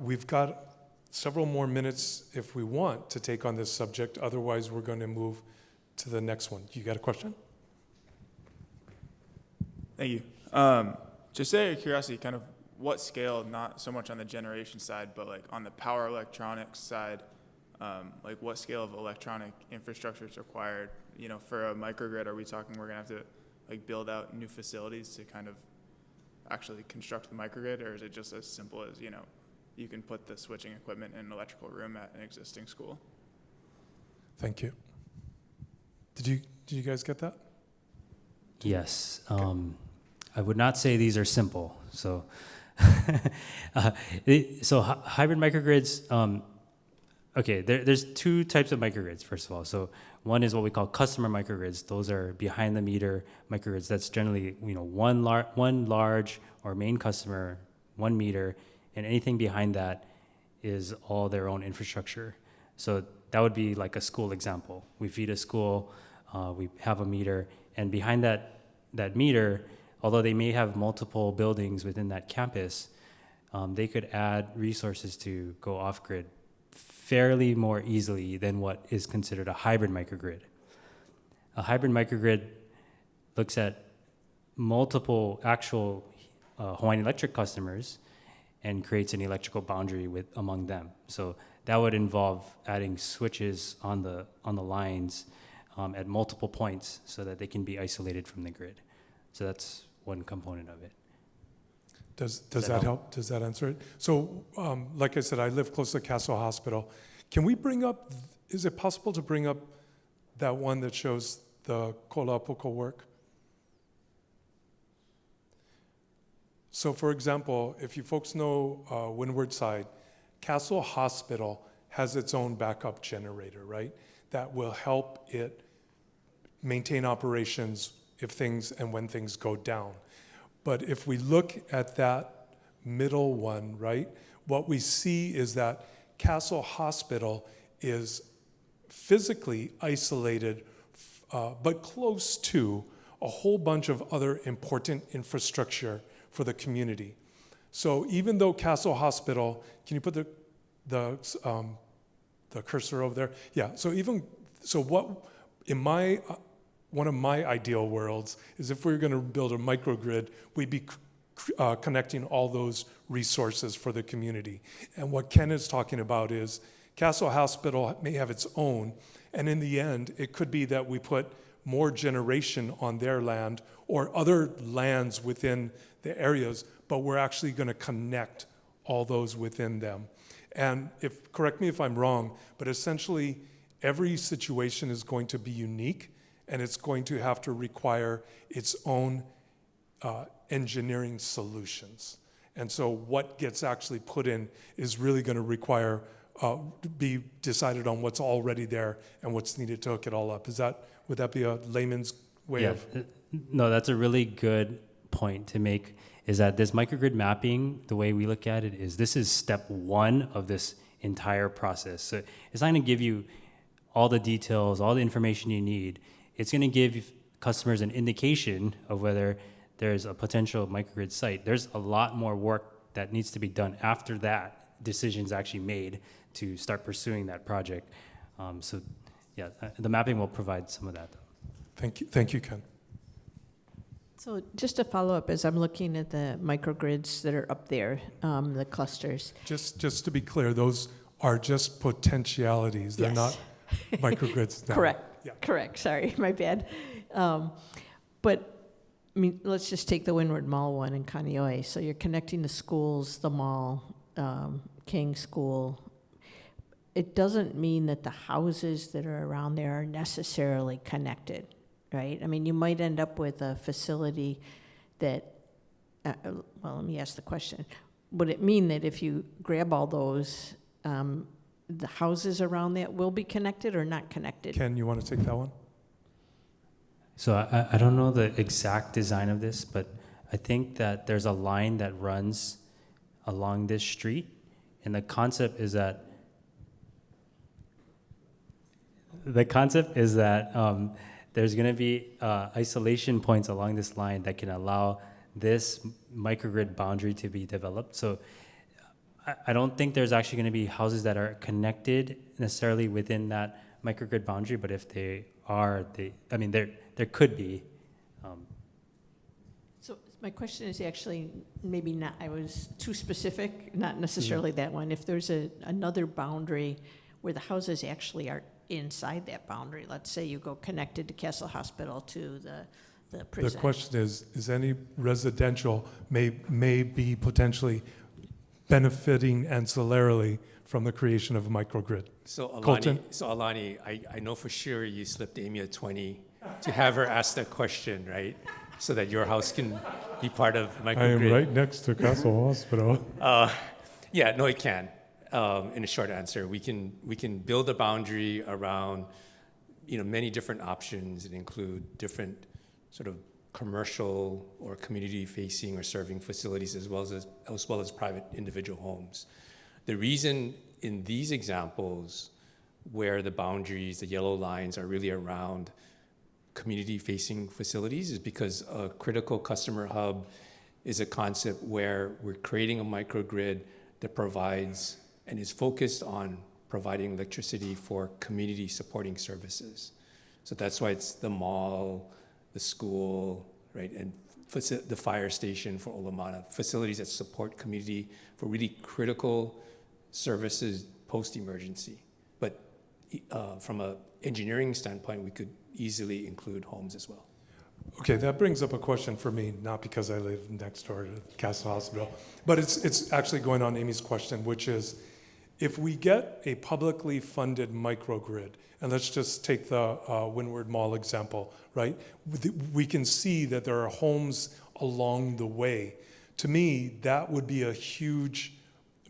We've got several more minutes if we want to take on this subject. Otherwise, we're going to move to the next one. You got a question?
Thank you. Just out of curiosity, kind of what scale, not so much on the generation side, but like on the power electronics side, like what scale of electronic infrastructure is required? For a microgrid, are we talking we're gonna have to like build out new facilities to kind of actually construct the microgrid, or is it just as simple as, you can put the switching equipment in an electrical room at an existing school?
Thank you. Did you guys get that?
Yes. I would not say these are simple. So, hybrid microgrids. Okay, there's two types of microgrids. First of all, so one is what we call customer microgrids. Those are behind the meter microgrids. That's generally one large or main customer, 1 meter, and anything behind that is all their own infrastructure. So that would be like a school example. We feed a school, we have a meter, and behind that meter, although they may have multiple buildings within that campus, they could add resources to go off-grid fairly more easily than what is considered a hybrid microgrid. A hybrid microgrid looks at multiple actual Hawaiian Electric customers and creates an electrical boundary among them. So that would involve adding switches on the lines at multiple points so that they can be isolated from the grid. So that's one component of it.
Does that help? Does that answer it? So, like I said, I live close to Castle Hospital. Can we bring up, is it possible to bring up that one that shows the Kolapuko work? So, for example, if you folks know Windward Side, Castle Hospital has its own backup generator, right? That will help it maintain operations if things and when things go down. But if we look at that middle one, right, what we see is that Castle Hospital is physically isolated, but close to a whole bunch of other important infrastructure for the community. So even though Castle Hospital, can you put the cursor over there? Yeah. So what in my one of my ideal worlds is if we were going to build a microgrid, we'd be connecting all those resources for the community. And what Ken is talking about is Castle Hospital may have its own, and in the end, it could be that we put more generation on their land or other lands within the areas, but we're actually going to connect all those within them. And correct me if I'm wrong, but essentially every situation is going to be unique, and it's going to have to require its own engineering solutions. And so what gets actually put in is really going to require be decided on what's already there and what's needed to hook it all up. Would that be a layman's way of?
No, that's a really good point to make, is that this microgrid mapping, the way we look at it is this is step one of this entire process. So it's not going to give you all the details, all the information you need. It's going to give customers an indication of whether there's a potential microgrid site. There's a lot more work that needs to be done after that decision's actually made to start pursuing that project. The mapping will provide some of that.
Thank you, Ken.
So just to follow up, as I'm looking at the microgrids that are up there, the clusters.
Just to be clear, those are just potentialities. They're
Yes.
not microgrids now.
Correct.
Yeah.
Correct. Sorry, my bad. But I mean, let's just take the Windward Mall one in Kaneohe. So you're connecting the schools, the mall, King School. It doesn't mean that the houses that are around there are necessarily connected. right? I mean, you might end up with a facility that, well, let me ask the question. Would it mean that if you grab all those, the houses around that will be connected or not connected?
Ken, you want to take that one?
So I don't know the exact design of this, but I think that there's a line that runs along this street, and the concept is that there's going to be isolation points along this line that can allow this microgrid boundary to be developed. So I don't think there's actually going to be houses that are connected necessarily within that microgrid boundary, but if they are, there could be.
So my question is actually maybe not, I was too specific, not necessarily that one. If there's another boundary where the houses actually are inside that boundary, let's say you go connected to Castle Hospital to the prison.
The question is any residential may be potentially benefiting ancillarily from the creation of a microgrid? Colton?
Alani, I know for sure you slipped Amy a 20 to have her ask that question, right? So that your house can be part of microgrid.
I am right next to Castle Hospital.
Yeah, no, it can. In a short answer, we can build a boundary around, many different options that include different sort of commercial or community-facing or serving facilities, as well as private individual homes. The reason in these examples where the boundaries, the yellow lines, are really around community-facing facilities is because a critical customer hub is a concept where we're creating a microgrid that provides and is focused on providing electricity for community supporting services. So that's why it's the mall, the school, right, and the fire station for Olamana, facilities that support community for really critical services post-emergency. But from an engineering standpoint, we could easily include homes as well.
Okay, that brings up a question for me, not because I live next door to Castle Hospital, but it's actually going on Amy's question, which is, if we get a publicly funded microgrid, and let's just take the Windward Mall example, right? We can see that there are homes along the way. To me, that would be a huge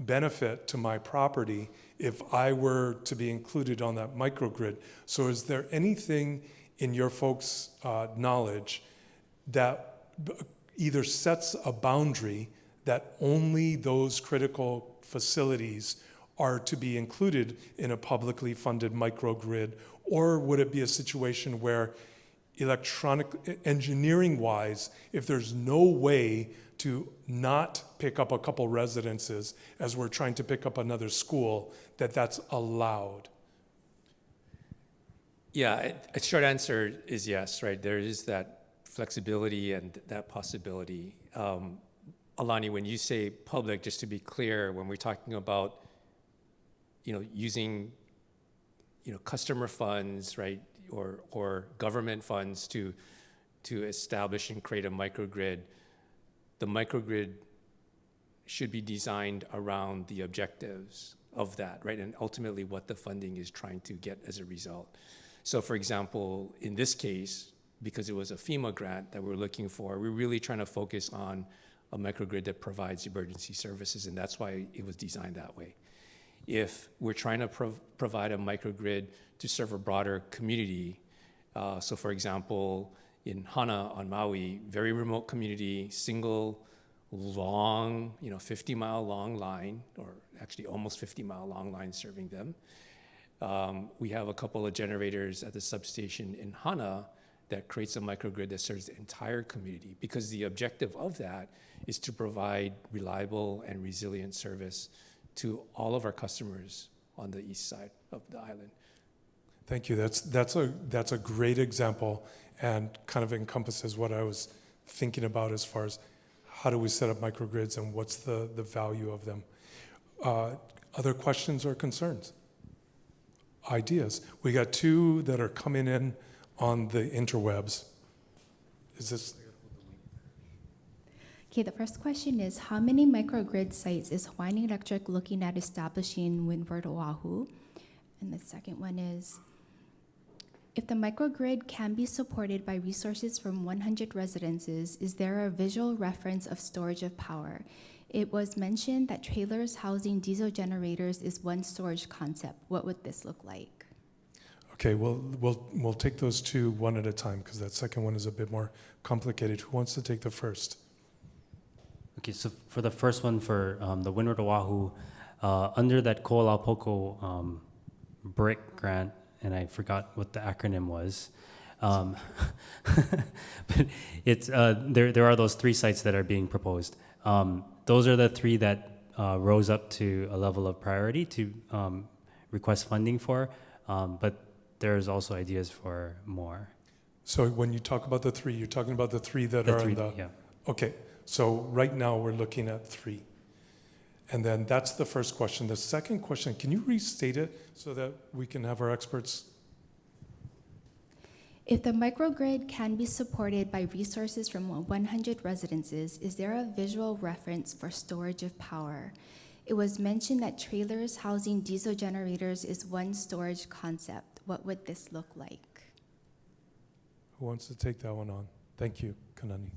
benefit to my property if I were to be included on that microgrid. So is there anything in your folks' knowledge that either sets a boundary that only those critical facilities are to be included in a publicly funded microgrid? Or would it be a situation where engineering-wise, if there's no way to not pick up a couple residences as we're trying to pick up another school, that's allowed?
Yeah, a short answer is yes, right? There is that flexibility and that possibility. Alani, when you say public, just to be clear, when we're talking about using customer funds, right, or government funds to establish and create a microgrid, the microgrid should be designed around the objectives of that, right, and ultimately what the funding is trying to get as a result. So, for example, in this case, because it was a FEMA grant that we're looking for, we're really trying to focus on a microgrid that provides emergency services, and that's why it was designed that way. If we're trying to provide a microgrid to serve a broader community, so for example, in Hana on Maui, very remote community, single, long, 50-mile long line, or actually almost 50-mile long line serving them. We have a couple of generators at the substation in Hana that creates a microgrid that serves the entire community, because the objective of that is to provide reliable and resilient service to all of our customers on the east side of the island.
Thank you. That's a great example and kind of encompasses what I was thinking about as far as how do we set up microgrids and what's the value of them. Other questions or concerns? Ideas? We got two that are coming in on the interwebs. Is this?
Okay, the first question is, how many microgrid sites is Hawaiian Electric looking at establishing in Windward, Oahu? And the second one is, If the microgrid can be supported by resources from 100 residences, is there a visual reference of storage of power? It was mentioned that trailers housing diesel generators is one storage concept. What would this look like?
Okay, we'll take those two one at a time because that second one is a bit more complicated. Who wants to take the first?
Okay, so for the first one, for the Windward Oahu, under that Ko'olapoko BRIC grant, and I forgot what the acronym was, but it's there are those 3 sites that are being proposed. Those are the 3 that rose up to a level of priority to request funding for, but there's also ideas for more.
So when you talk about the 3, you're talking about the 3 that
The
are
3,
in the...
yeah.
Okay, so right now we're looking at 3. And then that's the first question. The second question, can you restate it so that we can have our experts?
If the microgrid can be supported by resources from 100 residences, is there a visual reference for storage of power? It was mentioned that trailers housing diesel generators is one storage concept. What would this look like?
Who wants to take that one on? Thank you, Kanani.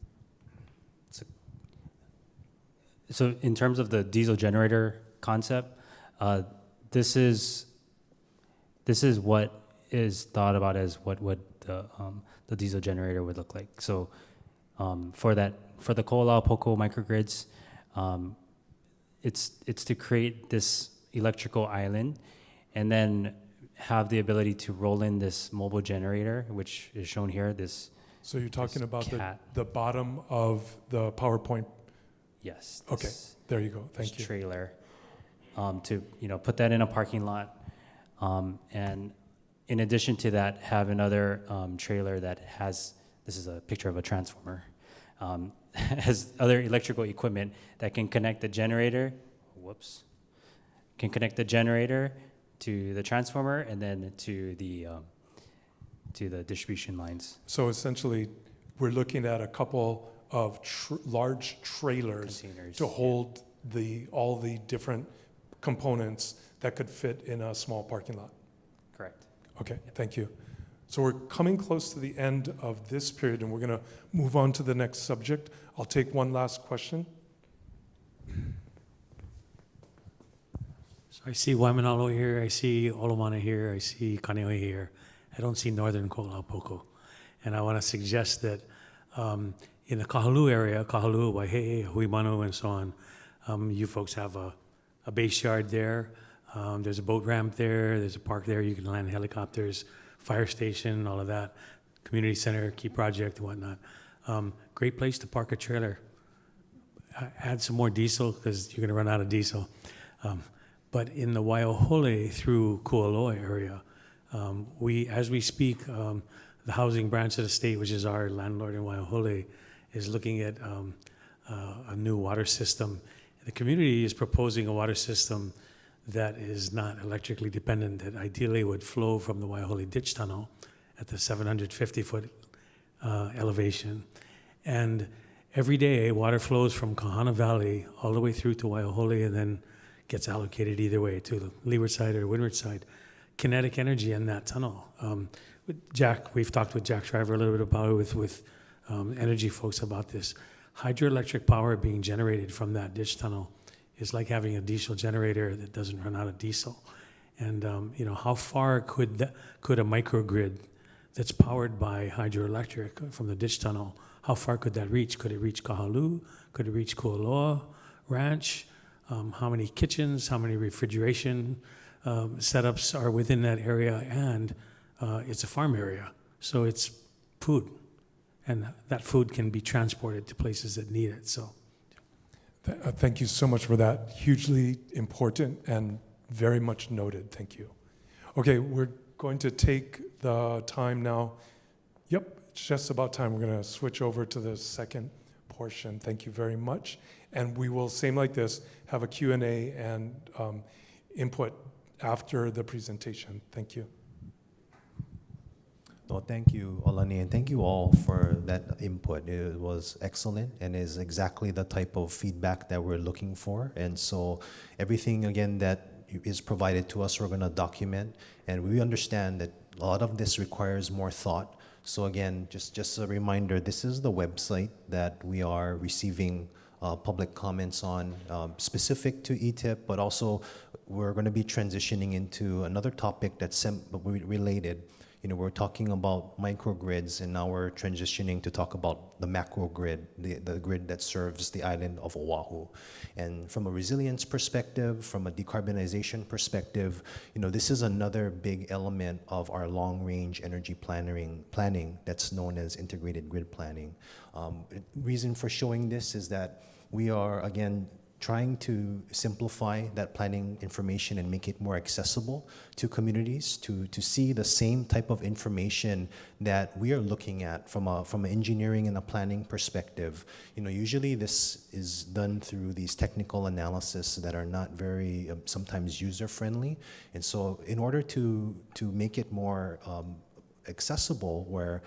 So in terms of the diesel generator concept, this is what is thought about as what would the diesel generator would look like. So for the Ko'olapoko microgrids, it's to create this electrical island, and then have the ability to roll in this mobile generator, which is shown here.
So you're talking about
cat.
the bottom of the PowerPoint.
Yes.
Okay, there you go. Thank
this
you.
trailer, to put that in a parking lot, and in addition to that, have another trailer that has, this is a picture of a transformer, has other electrical equipment that can connect the generator. Can connect the generator to the transformer and then to the distribution lines.
So essentially, we're looking at a couple of large trailers
Containers,
to
yeah.
hold all the different components that could fit in a small parking lot.
Correct.
Okay, thank you. So we're coming close to the end of this period, and we're going to move on to the next subject. I'll take one last question.
So I see Waimanalo here, I see Olomana here, I see Kaneohe here. I don't see northern Ko'olapoko. And I want to suggest that in the Kahalua area, Kahalua, Waihehe, Huimanu, and so on, you folks have a base yard there. There's a boat ramp there. There's a park there. You can land helicopters, fire station, all of that. Community center, key project, and whatnot. Great place to park a trailer. Add some more diesel because you're going to run out of diesel. But in the Waiahole through Kualoa area, as we speak, the housing branch of the state, which is our landlord in Waiahole, is looking at a new water system. The community is proposing a water system that is not electrically dependent, that ideally would flow from the Waiahole Ditch Tunnel at the 750-foot elevation. And every day, water flows from Kahana Valley all the way through to Waiahole and then gets allocated either way to the leeward side or windward side. Kinetic energy in that tunnel. With Jack, we've talked with Jack Shriver a little bit about it with energy folks about this. Hydroelectric power being generated from that ditch tunnel is like having a diesel generator that doesn't run out of diesel. And how far could a microgrid that's powered by hydroelectric from the ditch tunnel, how far could that reach? Could it reach Kahalua? Could it reach Kualoa Ranch? How many kitchens, how many refrigeration setups are within that area? And it's a farm area, so it's food. And that food can be transported to places that need it. So,
Thank you so much for that. Hugely important and very much noted. Thank you. Okay, we're going to take the time now. Yep, it's just about time. We're going to switch over to the second portion. Thank you very much. And we will, same like this, have a Q&A and input after the presentation. Thank you.
No, thank you, Olani, and thank you all for that input. It was excellent and is exactly the type of feedback that we're looking for. And so everything, again, that is provided to us, we're going to document. And we understand that a lot of this requires more thought. So again, just a reminder, this is the website that we are receiving public comments on, specific to ETIP, but also we're going to be transitioning into another topic that's related. You know, we're talking about microgrids, and now we're transitioning to talk about the macro grid, the grid that serves the island of Oahu. And from a resilience perspective, from a decarbonization perspective, you know, this is another big element of our long-range energy planning that's known as integrated grid planning. Reason for showing this is that we are, again, trying to simplify that planning information and make it more accessible to communities to see the same type of information that we are looking at from an engineering and a planning perspective. You know, usually this is done through these technical analysis that are not very sometimes user-friendly. And so in order to make it more accessible, where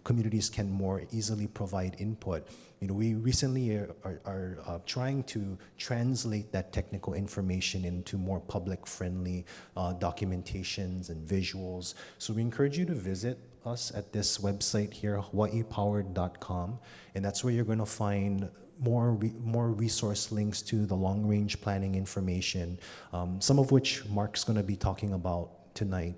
communities can more easily provide input, you know, we recently are trying to translate that technical information into more public-friendly documentations and visuals. So we encourage you to visit us at this website here, hawaiipowered.com, and that's where you're going to find more resource links to the long-range planning information, some of which Mark's going to be talking about tonight,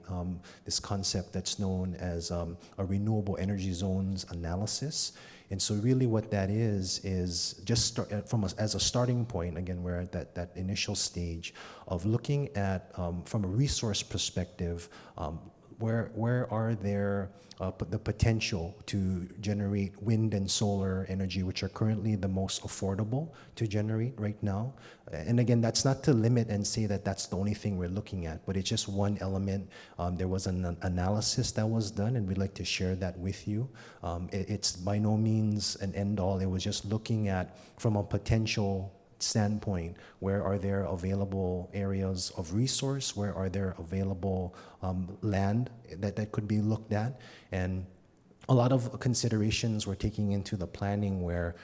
this concept that's known as a renewable energy zones analysis. And so really what that is just as a starting point, again, we're at that initial stage of looking at, from a resource perspective, where are there the potential to generate wind and solar energy, which are currently the most affordable to generate right now. And again, that's not to limit and say that that's the only thing we're looking at, but it's just one element. There was an analysis that was done, and we'd like to share that with you. It's by no means an end-all. It was just looking at, from a potential standpoint, where are there available areas of resource, where are there available land that could be looked at. And a lot of considerations we're taking into the planning where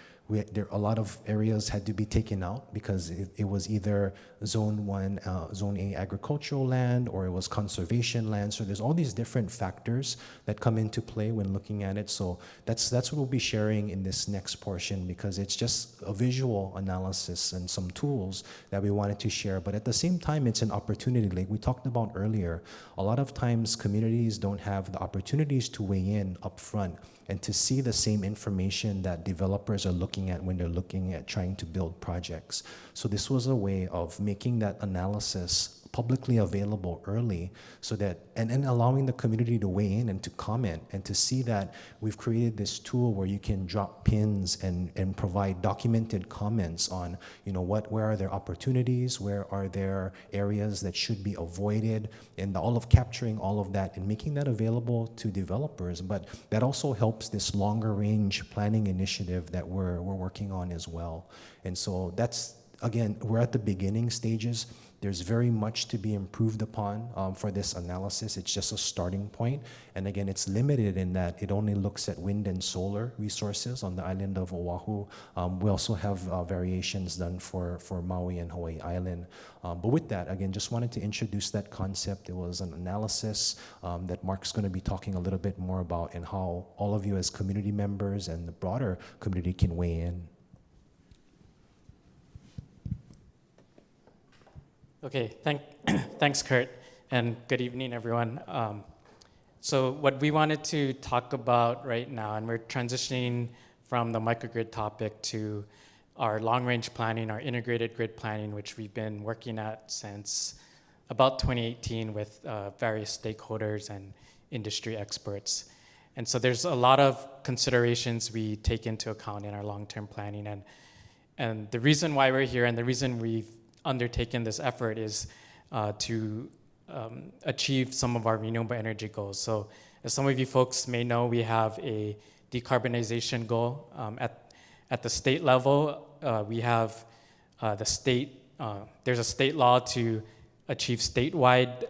a lot of areas had to be taken out because it was either Zone 1, Zone A agricultural land, or it was conservation land. So there's all these different factors that come into play when looking at it. So that's what we'll be sharing in this next portion, because it's just a visual analysis and some tools that we wanted to share. But at the same time, it's an opportunity. Like we talked about earlier, a lot of times communities don't have the opportunities to weigh in up front and to see the same information that developers are looking at when they're looking at trying to build projects. So this was a way of making that analysis publicly available early, so that, and then allowing the community to weigh in and to comment and to see that we've created this tool where you can drop pins and provide documented comments on, you know, where are there opportunities, where are there areas that should be avoided, and all of capturing all of that and making that available to developers. But that also helps this longer range planning initiative that we're working on as well. And so that's, again, we're at the beginning stages. There's very much to be improved upon for this analysis. It's just a starting point. And again, it's limited in that it only looks at wind and solar resources on the island of Oahu. We also have variations done for Maui and Hawaii Island. But with that, again, just wanted to introduce that concept. It was an analysis that Mark's going to be talking a little bit more about, and how all of you as community members and the broader community can weigh in.
Okay, thanks, Kurt, and good evening, everyone. So what we wanted to talk about right now, and we're transitioning from the microgrid topic to our long-range planning, our integrated grid planning, which we've been working at since about 2018 with various stakeholders and industry experts. And so there's a lot of considerations we take into account in our long-term planning. And the reason why we're here, and the reason we've undertaken this effort, is to achieve some of our renewable energy goals. So as some of you folks may know, we have a decarbonization goal. At the state level, we have there's a state law to achieve statewide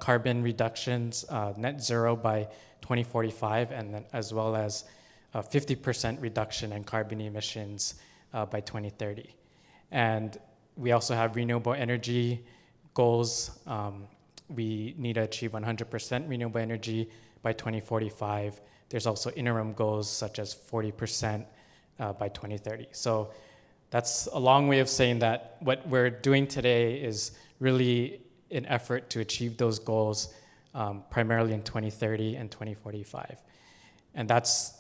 carbon reductions, net zero by 2045, and then as well as 50% reduction in carbon emissions by 2030. And we also have renewable energy goals, we need to achieve 100% renewable energy by 2045. There's also interim goals such as 40% by 2030. So that's a long way of saying that what we're doing today is really an effort to achieve those goals, primarily in 2030 and 2045. And that's,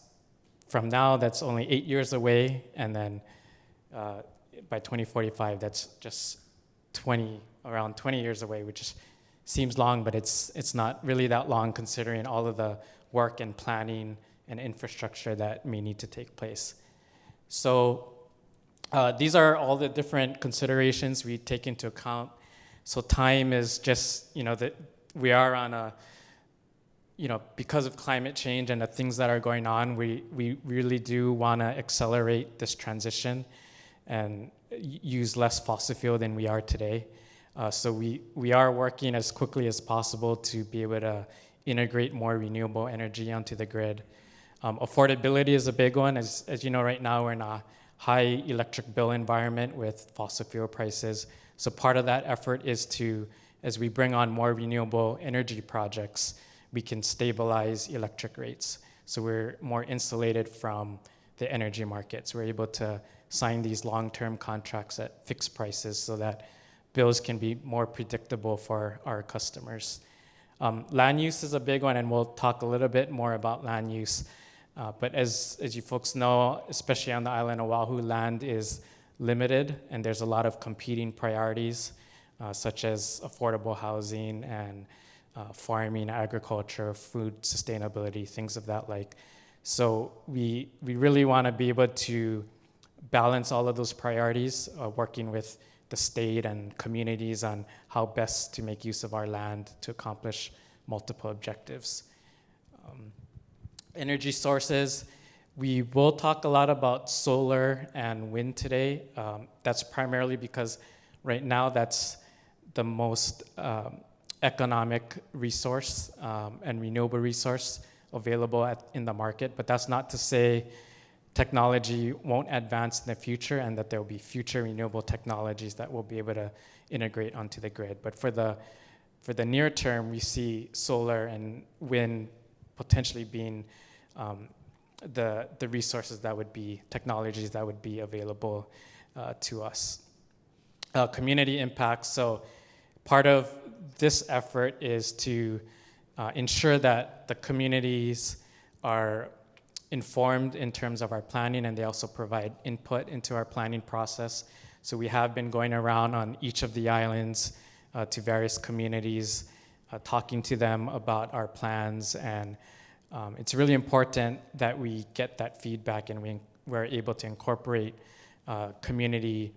from now, that's only 8 years away, and then by 2045, that's just around 20 years away, which seems long, but it's not really that long considering all of the work and planning and infrastructure that may need to take place. So these are all the different considerations we take into account. So time is just, that we are on a, because of climate change and the things that are going on, we really do want to accelerate this transition and use less fossil fuel than we are today. So we are working as quickly as possible to be able to integrate more renewable energy onto the grid. Affordability is a big one. As you know, right now we're in a high electric bill environment with fossil fuel prices. So part of that effort is to, as we bring on more renewable energy projects, we can stabilize electric rates. So we're more insulated from the energy markets. We're able to sign these long-term contracts at fixed prices so that bills can be more predictable for our customers. Land use is a big one, and we'll talk a little bit more about land use. But as you folks know, especially on the island of Oahu, land is limited, and there's a lot of competing priorities, such as affordable housing and farming, agriculture, food sustainability, things of that like. So we really want to be able to balance all of those priorities, working with the state and communities on how best to make use of our land to accomplish multiple objectives. Energy sources, we will talk a lot about solar and wind today. That's primarily because right now that's the most economic resource and renewable resource available in the market, but that's not to say technology won't advance in the future and that there will be future renewable technologies that we'll be able to integrate onto the grid. But for the near term, we see solar and wind potentially being the resources that would be, technologies that would be available to us. Community impacts, so part of this effort is to ensure that the communities are informed in terms of our planning, and they also provide input into our planning process. So we have been going around on each of the islands to various communities, talking to them about our plans, and it's really important that we get that feedback and we're able to incorporate community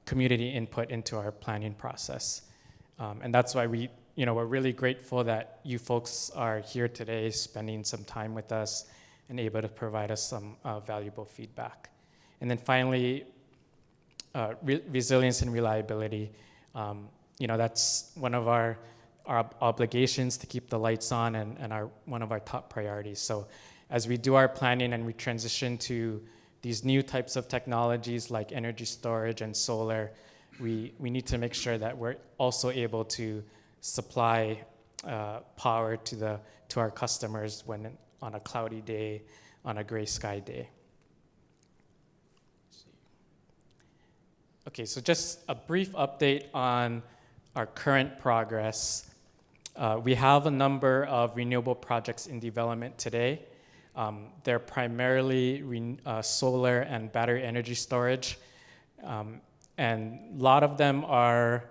input into our planning process. And that's why we're really grateful that you folks are here today, spending some time with us and able to provide us some valuable feedback. And then finally, resilience and reliability. That's one of our obligations to keep the lights on and one of our top priorities. So as we do our planning and we transition to these new types of technologies like energy storage and solar, we need to make sure that we're also able to supply power to our customers when on a cloudy day, on a gray sky day. Okay, so just a brief update on our current progress. We have a number of renewable projects in development today. They're primarily solar and battery energy storage. And a lot of them are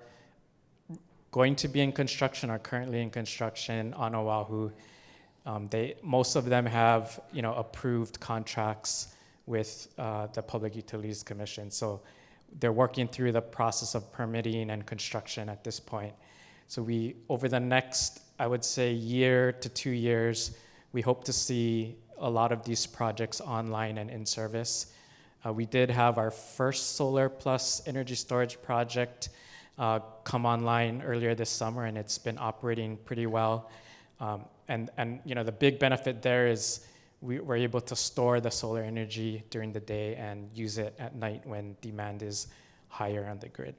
going to be in construction, are currently in construction on Oahu. Most of them have, approved contracts with the Public Utilities Commission. So they're working through the process of permitting and construction at this point. So over the next, I would say, year to 2 years, we hope to see a lot of these projects online and in service. We did have our first solar plus energy storage project come online earlier this summer, and it's been operating pretty well. And the big benefit there is we're able to store the solar energy during the day and use it at night when demand is higher on the grid.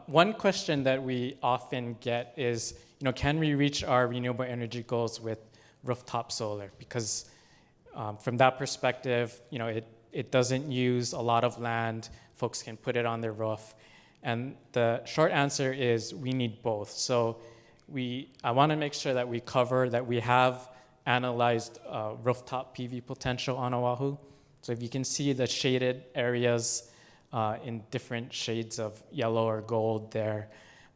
one question that we often get is, can we reach our renewable energy goals with rooftop solar? Because from that perspective, it doesn't use a lot of land. Folks can put it on their roof. And the short answer is we need both. So I want to make sure that we cover that we have analyzed rooftop PV potential on Oahu. So if you can see the shaded areas in different shades of yellow or gold there,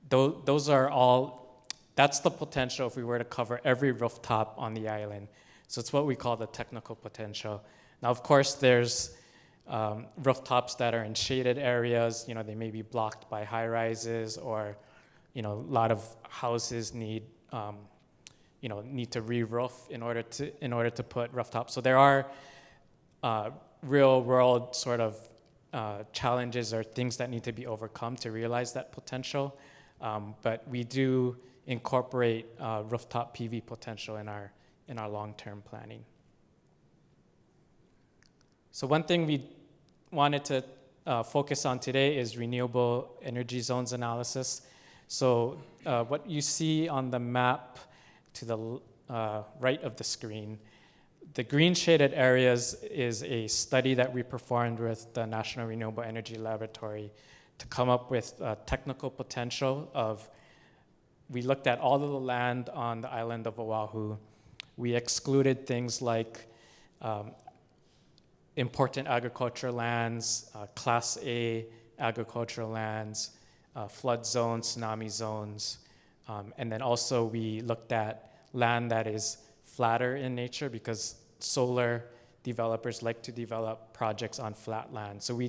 those are all, that's the potential if we were to cover every rooftop on the island. So it's what we call the technical potential. Now, of course, there's rooftops that are in shaded areas. They may be blocked by high rises, or a lot of houses need to re-roof in order to put rooftops. So there are real world sort of challenges or things that need to be overcome to realize that potential. But we do incorporate rooftop PV potential in our long-term planning. So one thing we wanted to focus on today is renewable energy zones analysis. So what you see on the map to the right of the screen, the green shaded areas is a study that we performed with the National Renewable Energy Laboratory to come up with technical potential of, we looked at all of the land on the island of Oahu. We excluded things like important agricultural lands, Class A agricultural lands, flood zones, tsunami zones, and then also we looked at land that is flatter in nature, because solar developers like to develop projects on flat land. So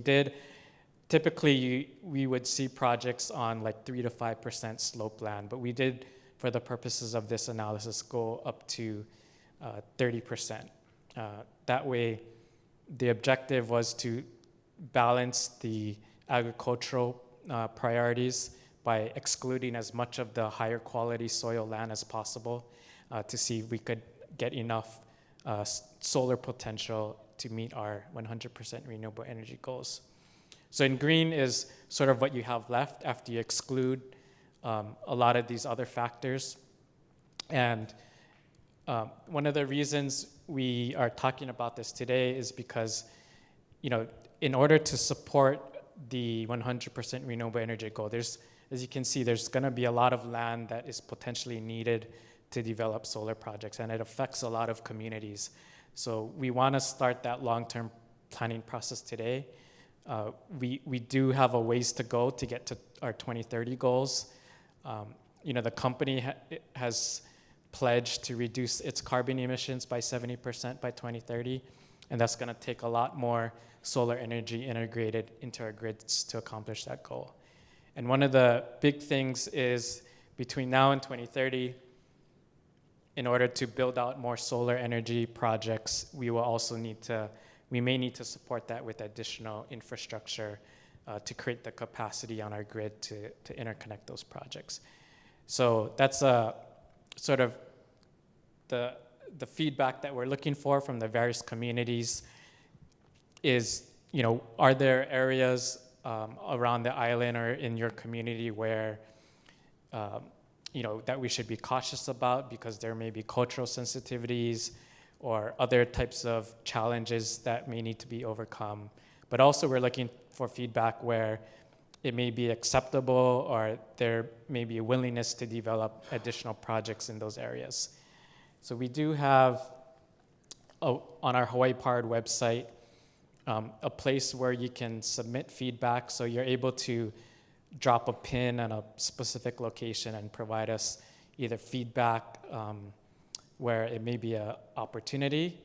typically we would see projects on like 3 to 5% slope land, but we did, for the purposes of this analysis, go up to 30%. That way, the objective was to balance the agricultural priorities by excluding as much of the higher quality soil land as possible to see if we could get enough solar potential to meet our 100% renewable energy goals. So in green is sort of what you have left after you exclude a lot of these other factors. And one of the reasons we are talking about this today is because, in order to support the 100% renewable energy goal, as you can see, there's going to be a lot of land that is potentially needed to develop solar projects, and it affects a lot of communities. So we want to start that long-term planning process today. We do have a ways to go to get to our 2030 goals. The company has pledged to reduce its carbon emissions by 70% by 2030, and that's going to take a lot more solar energy integrated into our grids to accomplish that goal. And one of the big things is, between now and 2030, in order to build out more solar energy projects, we may need to support that with additional infrastructure to create the capacity on our grid to interconnect those projects. So that's sort of the feedback that we're looking for from the various communities is, are there areas around the island or in your community where, that we should be cautious about because there may be cultural sensitivities or other types of challenges that may need to be overcome. But also we're looking for feedback where it may be acceptable or there may be a willingness to develop additional projects in those areas. So we do have, on our Hawaii Powered website, a place where you can submit feedback. So you're able to drop a pin on a specific location and provide us either feedback where it may be an opportunity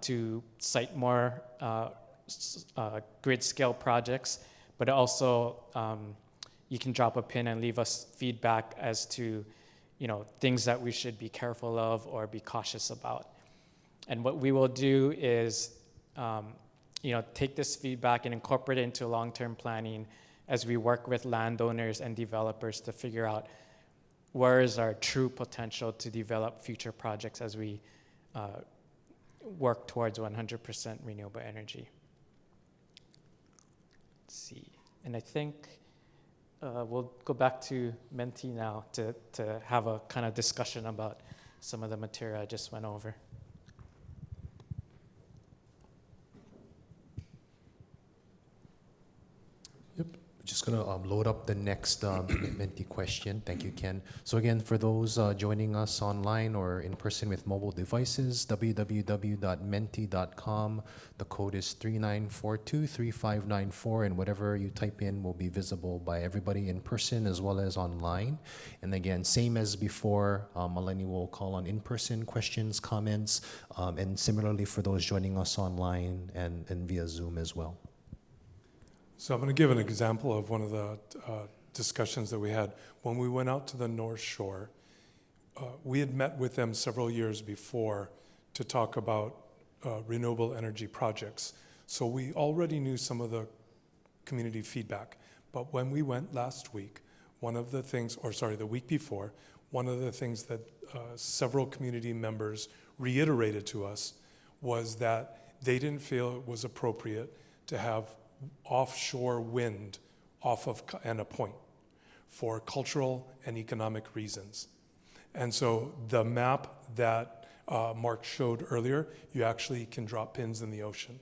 to cite more grid scale projects, but also you can drop a pin and leave us feedback as to things that we should be careful of or be cautious about. And what we will do is take this feedback and incorporate it into long-term planning as we work with landowners and developers to figure out where is our true potential to develop future projects as we work towards 100% renewable energy. Let's see. And I think we'll go back to Menti now to have a kind of discussion about some of the material I just went over.
Just gonna load up the next Menti question. Thank you, Ken. So again, for those joining us online or in person with mobile devices, www.menti.com. The code is 39423594, and whatever you type in will be visible by everybody in person as well as online. And again, same as before, Eleni will call on in-person questions, comments, and similarly for those joining us online and via Zoom as well.
So I'm going to give an example of one of the discussions that we had. When we went out to the North Shore, we had met with them several years before to talk about renewable energy projects. So we already knew some of the community feedback. But when we went last week, the week before, one of the things that several community members reiterated to us was that they didn't feel it was appropriate to have offshore wind off of Ka'ena Point for cultural and economic reasons. And so the map that Mark showed earlier, you actually can drop pins in the ocean.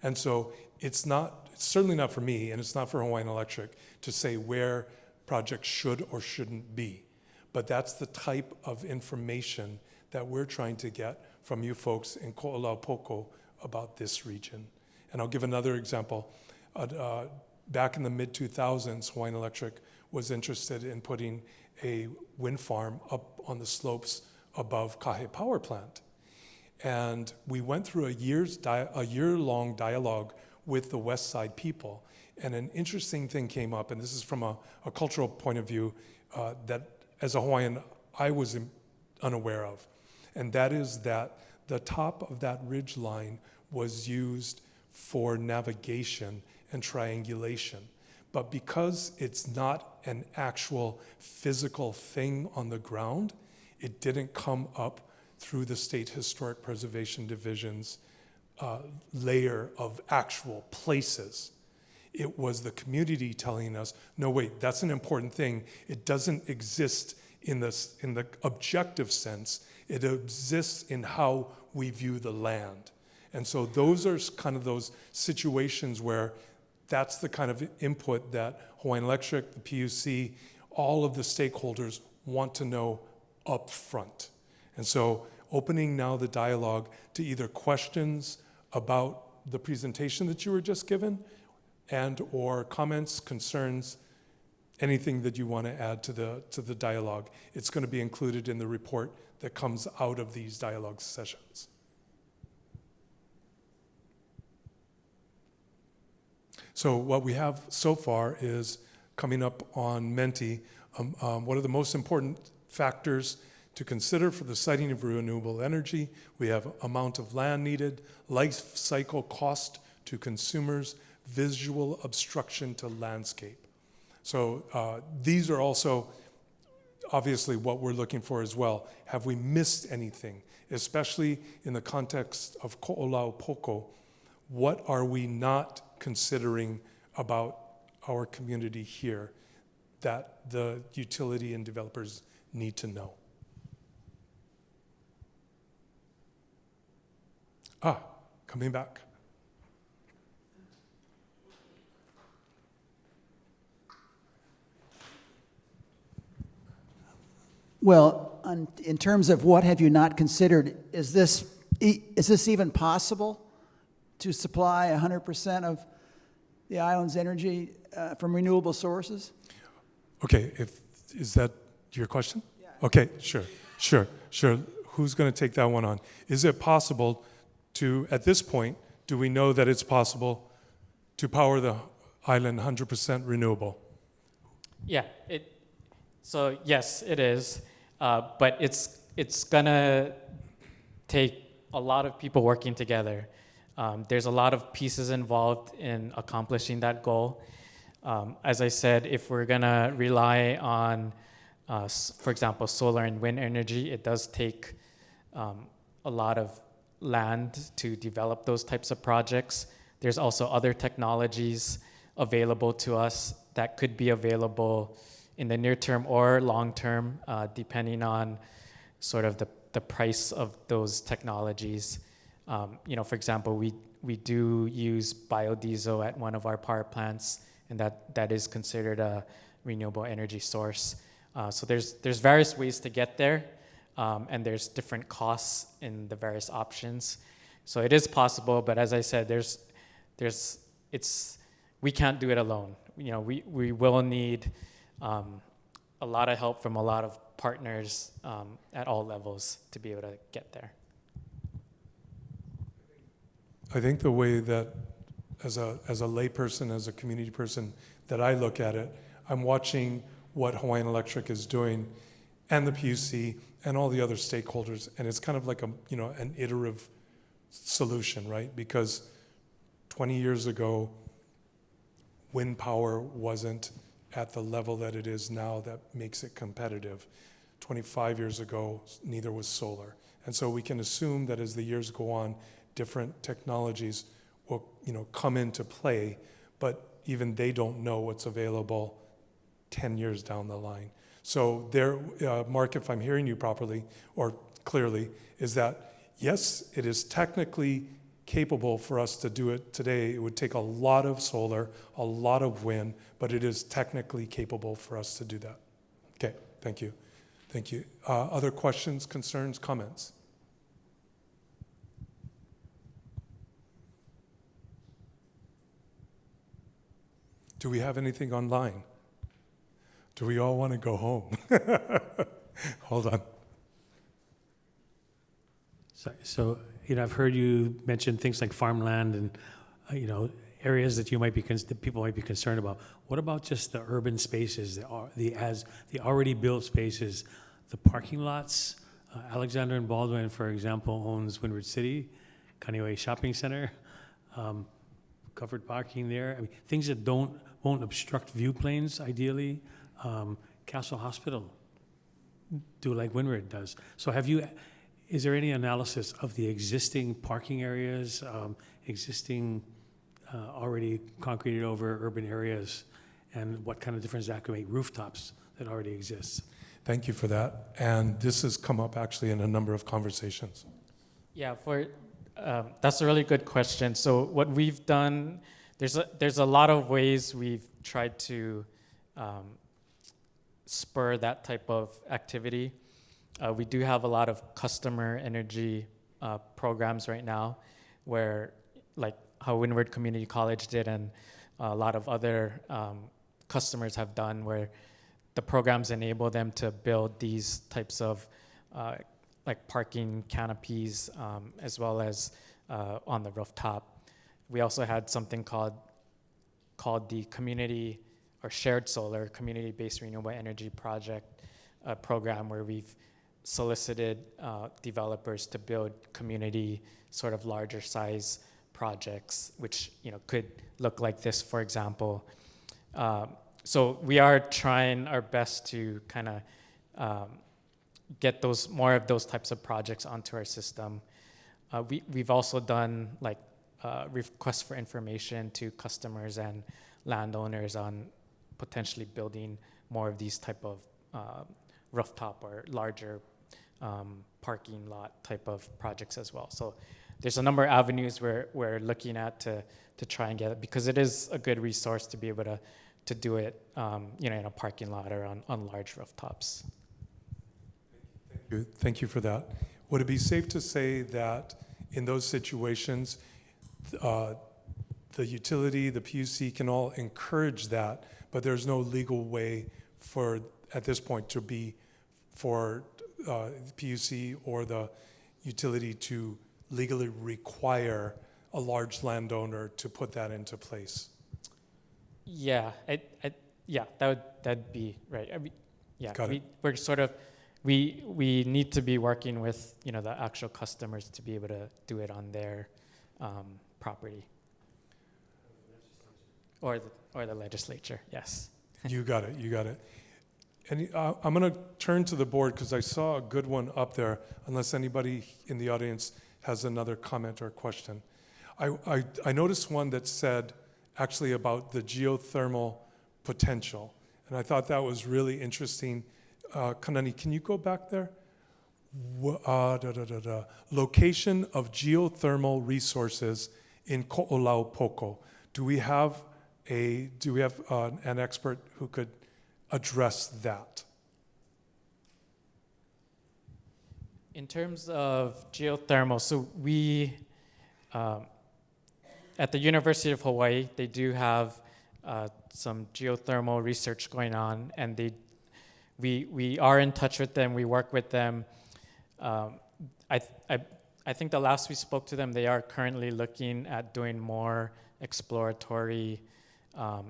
And so it's certainly not for me, and it's not for Hawaiian Electric to say where projects should or shouldn't be. But that's the type of information that we're trying to get from you folks in Ko'olaupoko about this region. And I'll give another example. Back in the mid-2000s, Hawaiian Electric was interested in putting a wind farm up on the slopes above Kahe Power Plant. And we went through a year-long dialogue with the West Side people. And an interesting thing came up, and this is from a cultural point of view that as a Hawaiian I was unaware of. And that is that the top of that ridge line was used for navigation and triangulation. But because it's not an actual physical thing on the ground, it didn't come up through the State Historic Preservation Division's layer of actual places. It was the community telling us, no, wait, that's an important thing. It doesn't exist in the objective sense. It exists in how we view the land. And so those are kind of those situations where that's the kind of input that Hawaiian Electric, the PUC, all of the stakeholders want to know up front. And so opening now the dialogue to either questions about the presentation that you were just given and or comments, concerns, anything that you want to add to the dialogue. It's going to be included in the report that comes out of these dialogue sessions. So what we have so far is coming up on Menti. What are the most important factors to consider for the siting of renewable energy? We have amount of land needed, life cycle cost to consumers, visual obstruction to landscape. So these are also obviously what we're looking for as well. Have we missed anything, especially in the context of Ko'olaupoko? What are we not considering about our community here that the utility and developers need to know? Coming back.
Well, in terms of what have you not considered, is this even possible to supply 100% of the island's energy from renewable sources?
Okay, is that your question? Yeah. Okay, sure. Who's going to take that one on? Is it possible to, at this point, do we know that it's possible to power the island 100% renewable?
Yeah, so yes, it is. But it's gonna take a lot of people working together. There's a lot of pieces involved in accomplishing that goal. As I said, if we're gonna rely on, for example, solar and wind energy, it does take a lot of land to develop those types of projects. There's also other technologies available to us that could be available in the near term or long term, depending on sort of the price of those technologies. For example, we do use biodiesel at one of our power plants, and that is considered a renewable energy source. So there's various ways to get there, and there's different costs in the various options. So it is possible, but as I said, we can't do it alone. We will need a lot of help from a lot of partners at all levels to be able to get there.
I think the way that, as a layperson, as a community person, that I look at it, I'm watching what Hawaiian Electric is doing, and the PUC, and all the other stakeholders, and it's kind of like an iterative solution, right? Because 20 years ago, wind power wasn't at the level that it is now that makes it competitive. 25 years ago, neither was solar. And so we can assume that as the years go on, different technologies will come into play, but even they don't know what's available 10 years down the line. So there, Mark, if I'm hearing you properly or clearly, is that yes, it is technically capable for us to do it today. It would take a lot of solar, a lot of wind, but it is technically capable for us to do that. Okay, thank you. Thank you. Other questions, concerns, comments? Do we have anything online? Do we all want to go home? Hold on.
So I've heard you mention things like farmland and, areas that that people might be concerned about. What about just the urban spaces, the already built spaces, the parking lots? Alexander and Baldwin, for example, owns Windward City, Kaneohe Shopping Center, covered parking there. I mean, things that won't obstruct view planes, ideally. Castle Hospital, do like Windward does. So is there any analysis of the existing parking areas, existing already concreted over urban areas, and what kind of difference that could make rooftops that already exist?
Thank you for that. And this has come up actually in a number of conversations.
Yeah, that's a really good question. So what we've done, there's a lot of ways we've tried to spur that type of activity. We do have a lot of customer energy programs right now, where like how Windward Community College did and a lot of other customers have done, where the programs enable them to build these types of like parking canopies, as well as on the rooftop. We also had something called the community or shared solar community-based renewable energy project program, where we've solicited developers to build community sort of larger size projects, which could look like this, for example. So we are trying our best to kind of get more of those types of projects onto our system. We've also done like requests for information to customers and landowners on potentially building more of these type of rooftop or larger parking lot type of projects as well. So there's a number of avenues we're looking at to try and get it, because it is a good resource to be able to do it in a parking lot or on large rooftops.
Thank you for that. Would it be safe to say that in those situations, the utility, the PUC can all encourage that, but there's no legal way at this point for the PUC or the utility to legally require a large landowner to put that into place?
Yeah, that'd be right.
Got it.
We're sort of we need to be working with the actual customers to be able to do it on their property, or the legislature. Yes.
You got it. And I'm going to turn to the board because I saw a good one up there, unless anybody in the audience has another comment or question. I noticed one that said actually about the geothermal potential. And I thought that was really interesting. Kanani, can you go back there? Location of geothermal resources in Ko'olaupoko. Do we have an expert who could address that?
In terms of geothermal, so we, at the University of Hawaii, they do have some geothermal research going on, and we are in touch with them. We work with them. I think the last we spoke to them, they are currently looking at doing more exploratory.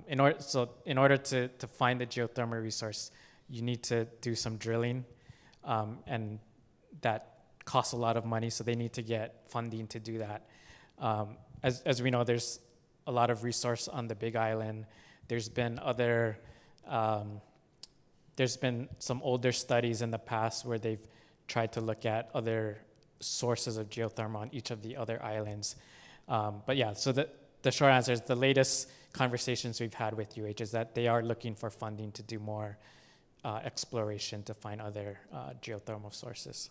In order to find the geothermal resource, you need to do some drilling, and that costs a lot of money. So they need to get funding to do that. As we know, there's a lot of resource on the Big Island. There's been some older studies in the past where they've tried to look at other sources of geothermal on each of the other islands. But yeah, so the short answer is the latest conversations we've had with UH is that they are looking for funding to do more exploration to find other geothermal sources.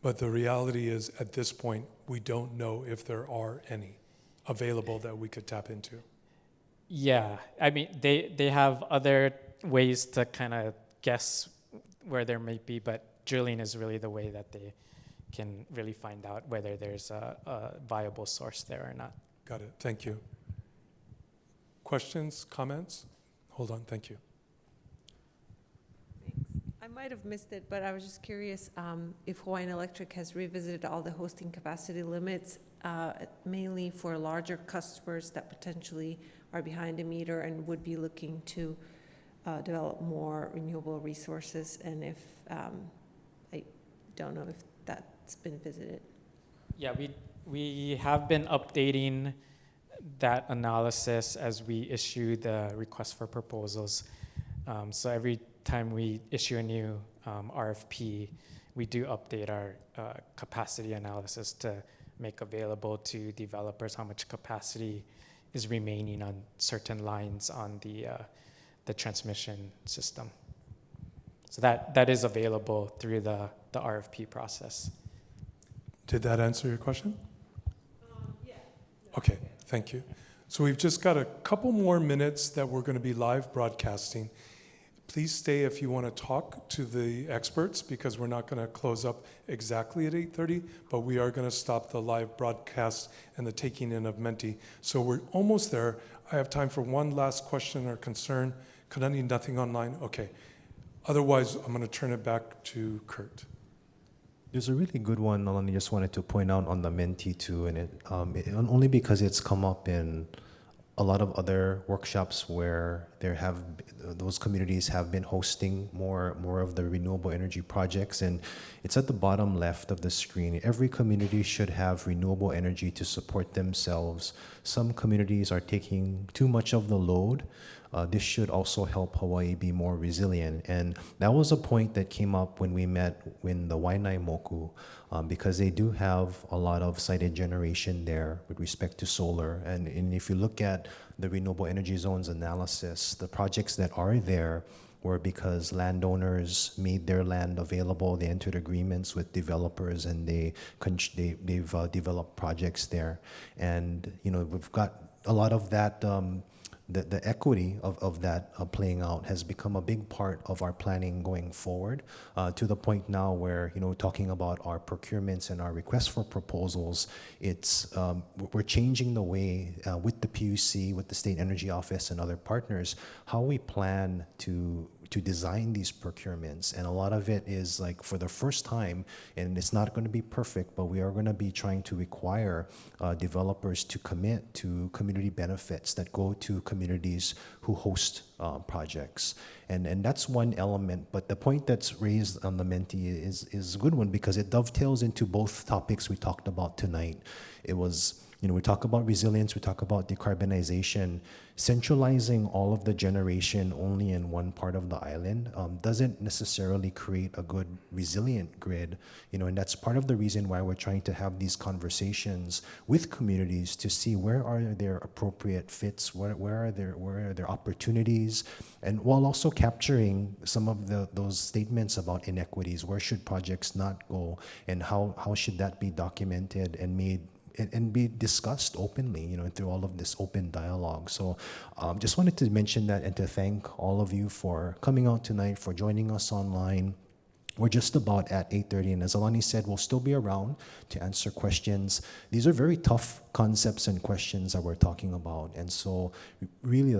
But the reality is, at this point, we don't know if there are any available that we could tap into.
Yeah, I mean, they have other ways to kind of guess where there might be, but drilling is really the way that they can really find out whether there's a viable source there or not.
Got it. Thank you. Questions, comments? Hold on. Thank you.
I might have missed it, but I was just curious if Hawaiian Electric has revisited all the hosting capacity limits, mainly for larger customers that potentially are behind the meter and would be looking to develop more renewable resources, and if, I don't know if that's been visited.
Yeah, we have been updating that analysis as we issue the request for proposals. So every time we issue a new RFP, we do update our capacity analysis to make available to developers how much capacity is remaining on certain lines on the transmission system. So that is available through the RFP process.
Did that answer your question? Yeah. Okay, thank you. So we've just got a couple more minutes that we're going to be live broadcasting. Please stay if you want to talk to the experts, because we're not going to close up exactly at 8:30, but we are going to stop the live broadcast and the taking in of Menti. So we're almost there. I have time for one last question or concern. Kanani, nothing online? Okay. Otherwise, I'm going to turn it back to Kurt.
There's a really good one, I just wanted to point out on the Menti too, and only because it's come up in a lot of other workshops where those communities have been hosting more of the renewable energy projects, and it's at the bottom left of the screen. Every community should have renewable energy to support themselves. Some communities are taking too much of the load. This should also help Hawaii be more resilient. And that was a point that came up when we met in the Waianae Moku, because they do have a lot of sited generation there with respect to solar. And if you look at the renewable energy zones analysis, the projects that are there were because landowners made their land available. They entered agreements with developers, and they've developed projects there. And we've got a lot of that. The equity of that playing out has become a big part of our planning going forward, to the point now where, talking about our procurements and our requests for proposals, we're changing the way with the PUC, with the State Energy Office and other partners, how we plan to design these procurements. And a lot of it is like, for the first time, and it's not going to be perfect, but we are going to be trying to require developers to commit to community benefits that go to communities who host projects. And that's one element, but the point that's raised on the Menti is a good one, because it dovetails into both topics we talked about tonight. It was we talk about resilience, we talk about decarbonization. Centralizing all of the generation only in one part of the island doesn't necessarily create a good resilient grid, and that's part of the reason why we're trying to have these conversations with communities to see where are their appropriate fits, where are their opportunities, and while also capturing some of those statements about inequities. Where should projects not go, and how should that be documented and made and be discussed openly, through all of this open dialogue. So just wanted to mention that and to thank all of you for coming out tonight, for joining us online. We're just about at 8:30, and as Alani said, we'll still be around to answer questions. These are very tough concepts and questions that we're talking about, and so really,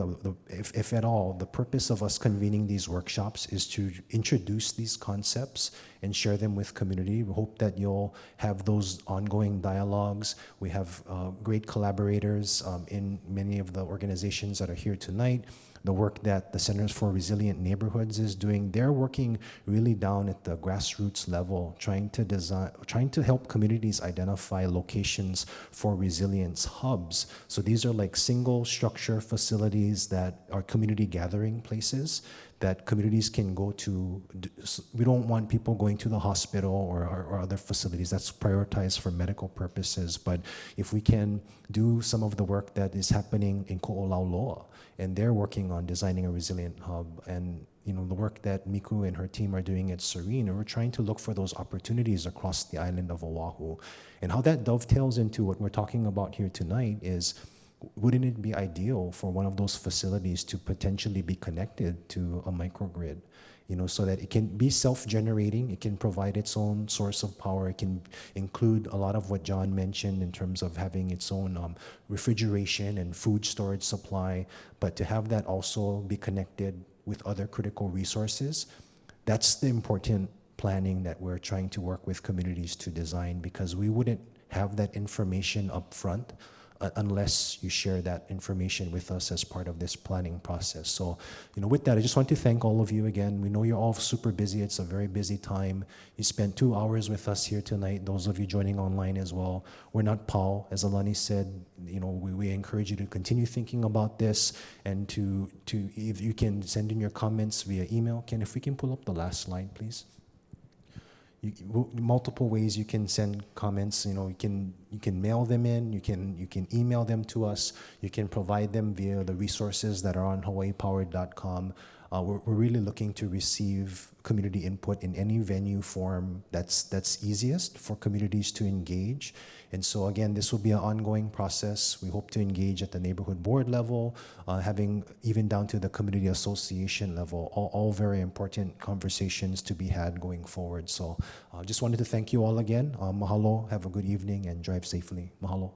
if at all, the purpose of us convening these workshops is to introduce these concepts and share them with community. We hope that you'll have those ongoing dialogues. We have great collaborators in many of the organizations that are here tonight. The work that the Centers for Resilient Neighborhoods is doing, they're working really down at the grassroots level, trying to help communities identify locations for resilience hubs. So these are like single structure facilities that are community gathering places that communities can go to. We don't want people going to the hospital or other facilities. That's prioritized for medical purposes. But if we can do some of the work that is happening in Ko'olauloa, and they're working on designing a resilient hub, and the work that Miku and her team are doing at Serene, and we're trying to look for those opportunities across the island of Oahu. And how that dovetails into what we're talking about here tonight is, wouldn't it be ideal for one of those facilities to potentially be connected to a microgrid, so that it can be self-generating, it can provide its own source of power, it can include a lot of what John mentioned in terms of having its own refrigeration and food storage supply, but to have that also be connected with other critical resources. That's the important planning that we're trying to work with communities to design, because we wouldn't have that information up front unless you share that information with us as part of this planning process. So, with that, I just want to thank all of you again. We know you're all super busy. It's a very busy time. You spent 2 hours with us here tonight, those of you joining online as well. We're not POW, as Alani said. We encourage you to continue thinking about this, and to if you can send in your comments via email. If we can pull up the last slide, please. Multiple ways you can send comments. You can mail them in. You can email them to us. You can provide them via the resources that are on hawaiipowered.com. We're really looking to receive community input in any venue form that's easiest for communities to engage. And so again, this will be an ongoing process. We hope to engage at the neighborhood board level, having even down to the community association level, all very important conversations to be had going forward. So just wanted to thank you all again. Mahalo, have a good evening, and drive safely. Mahalo.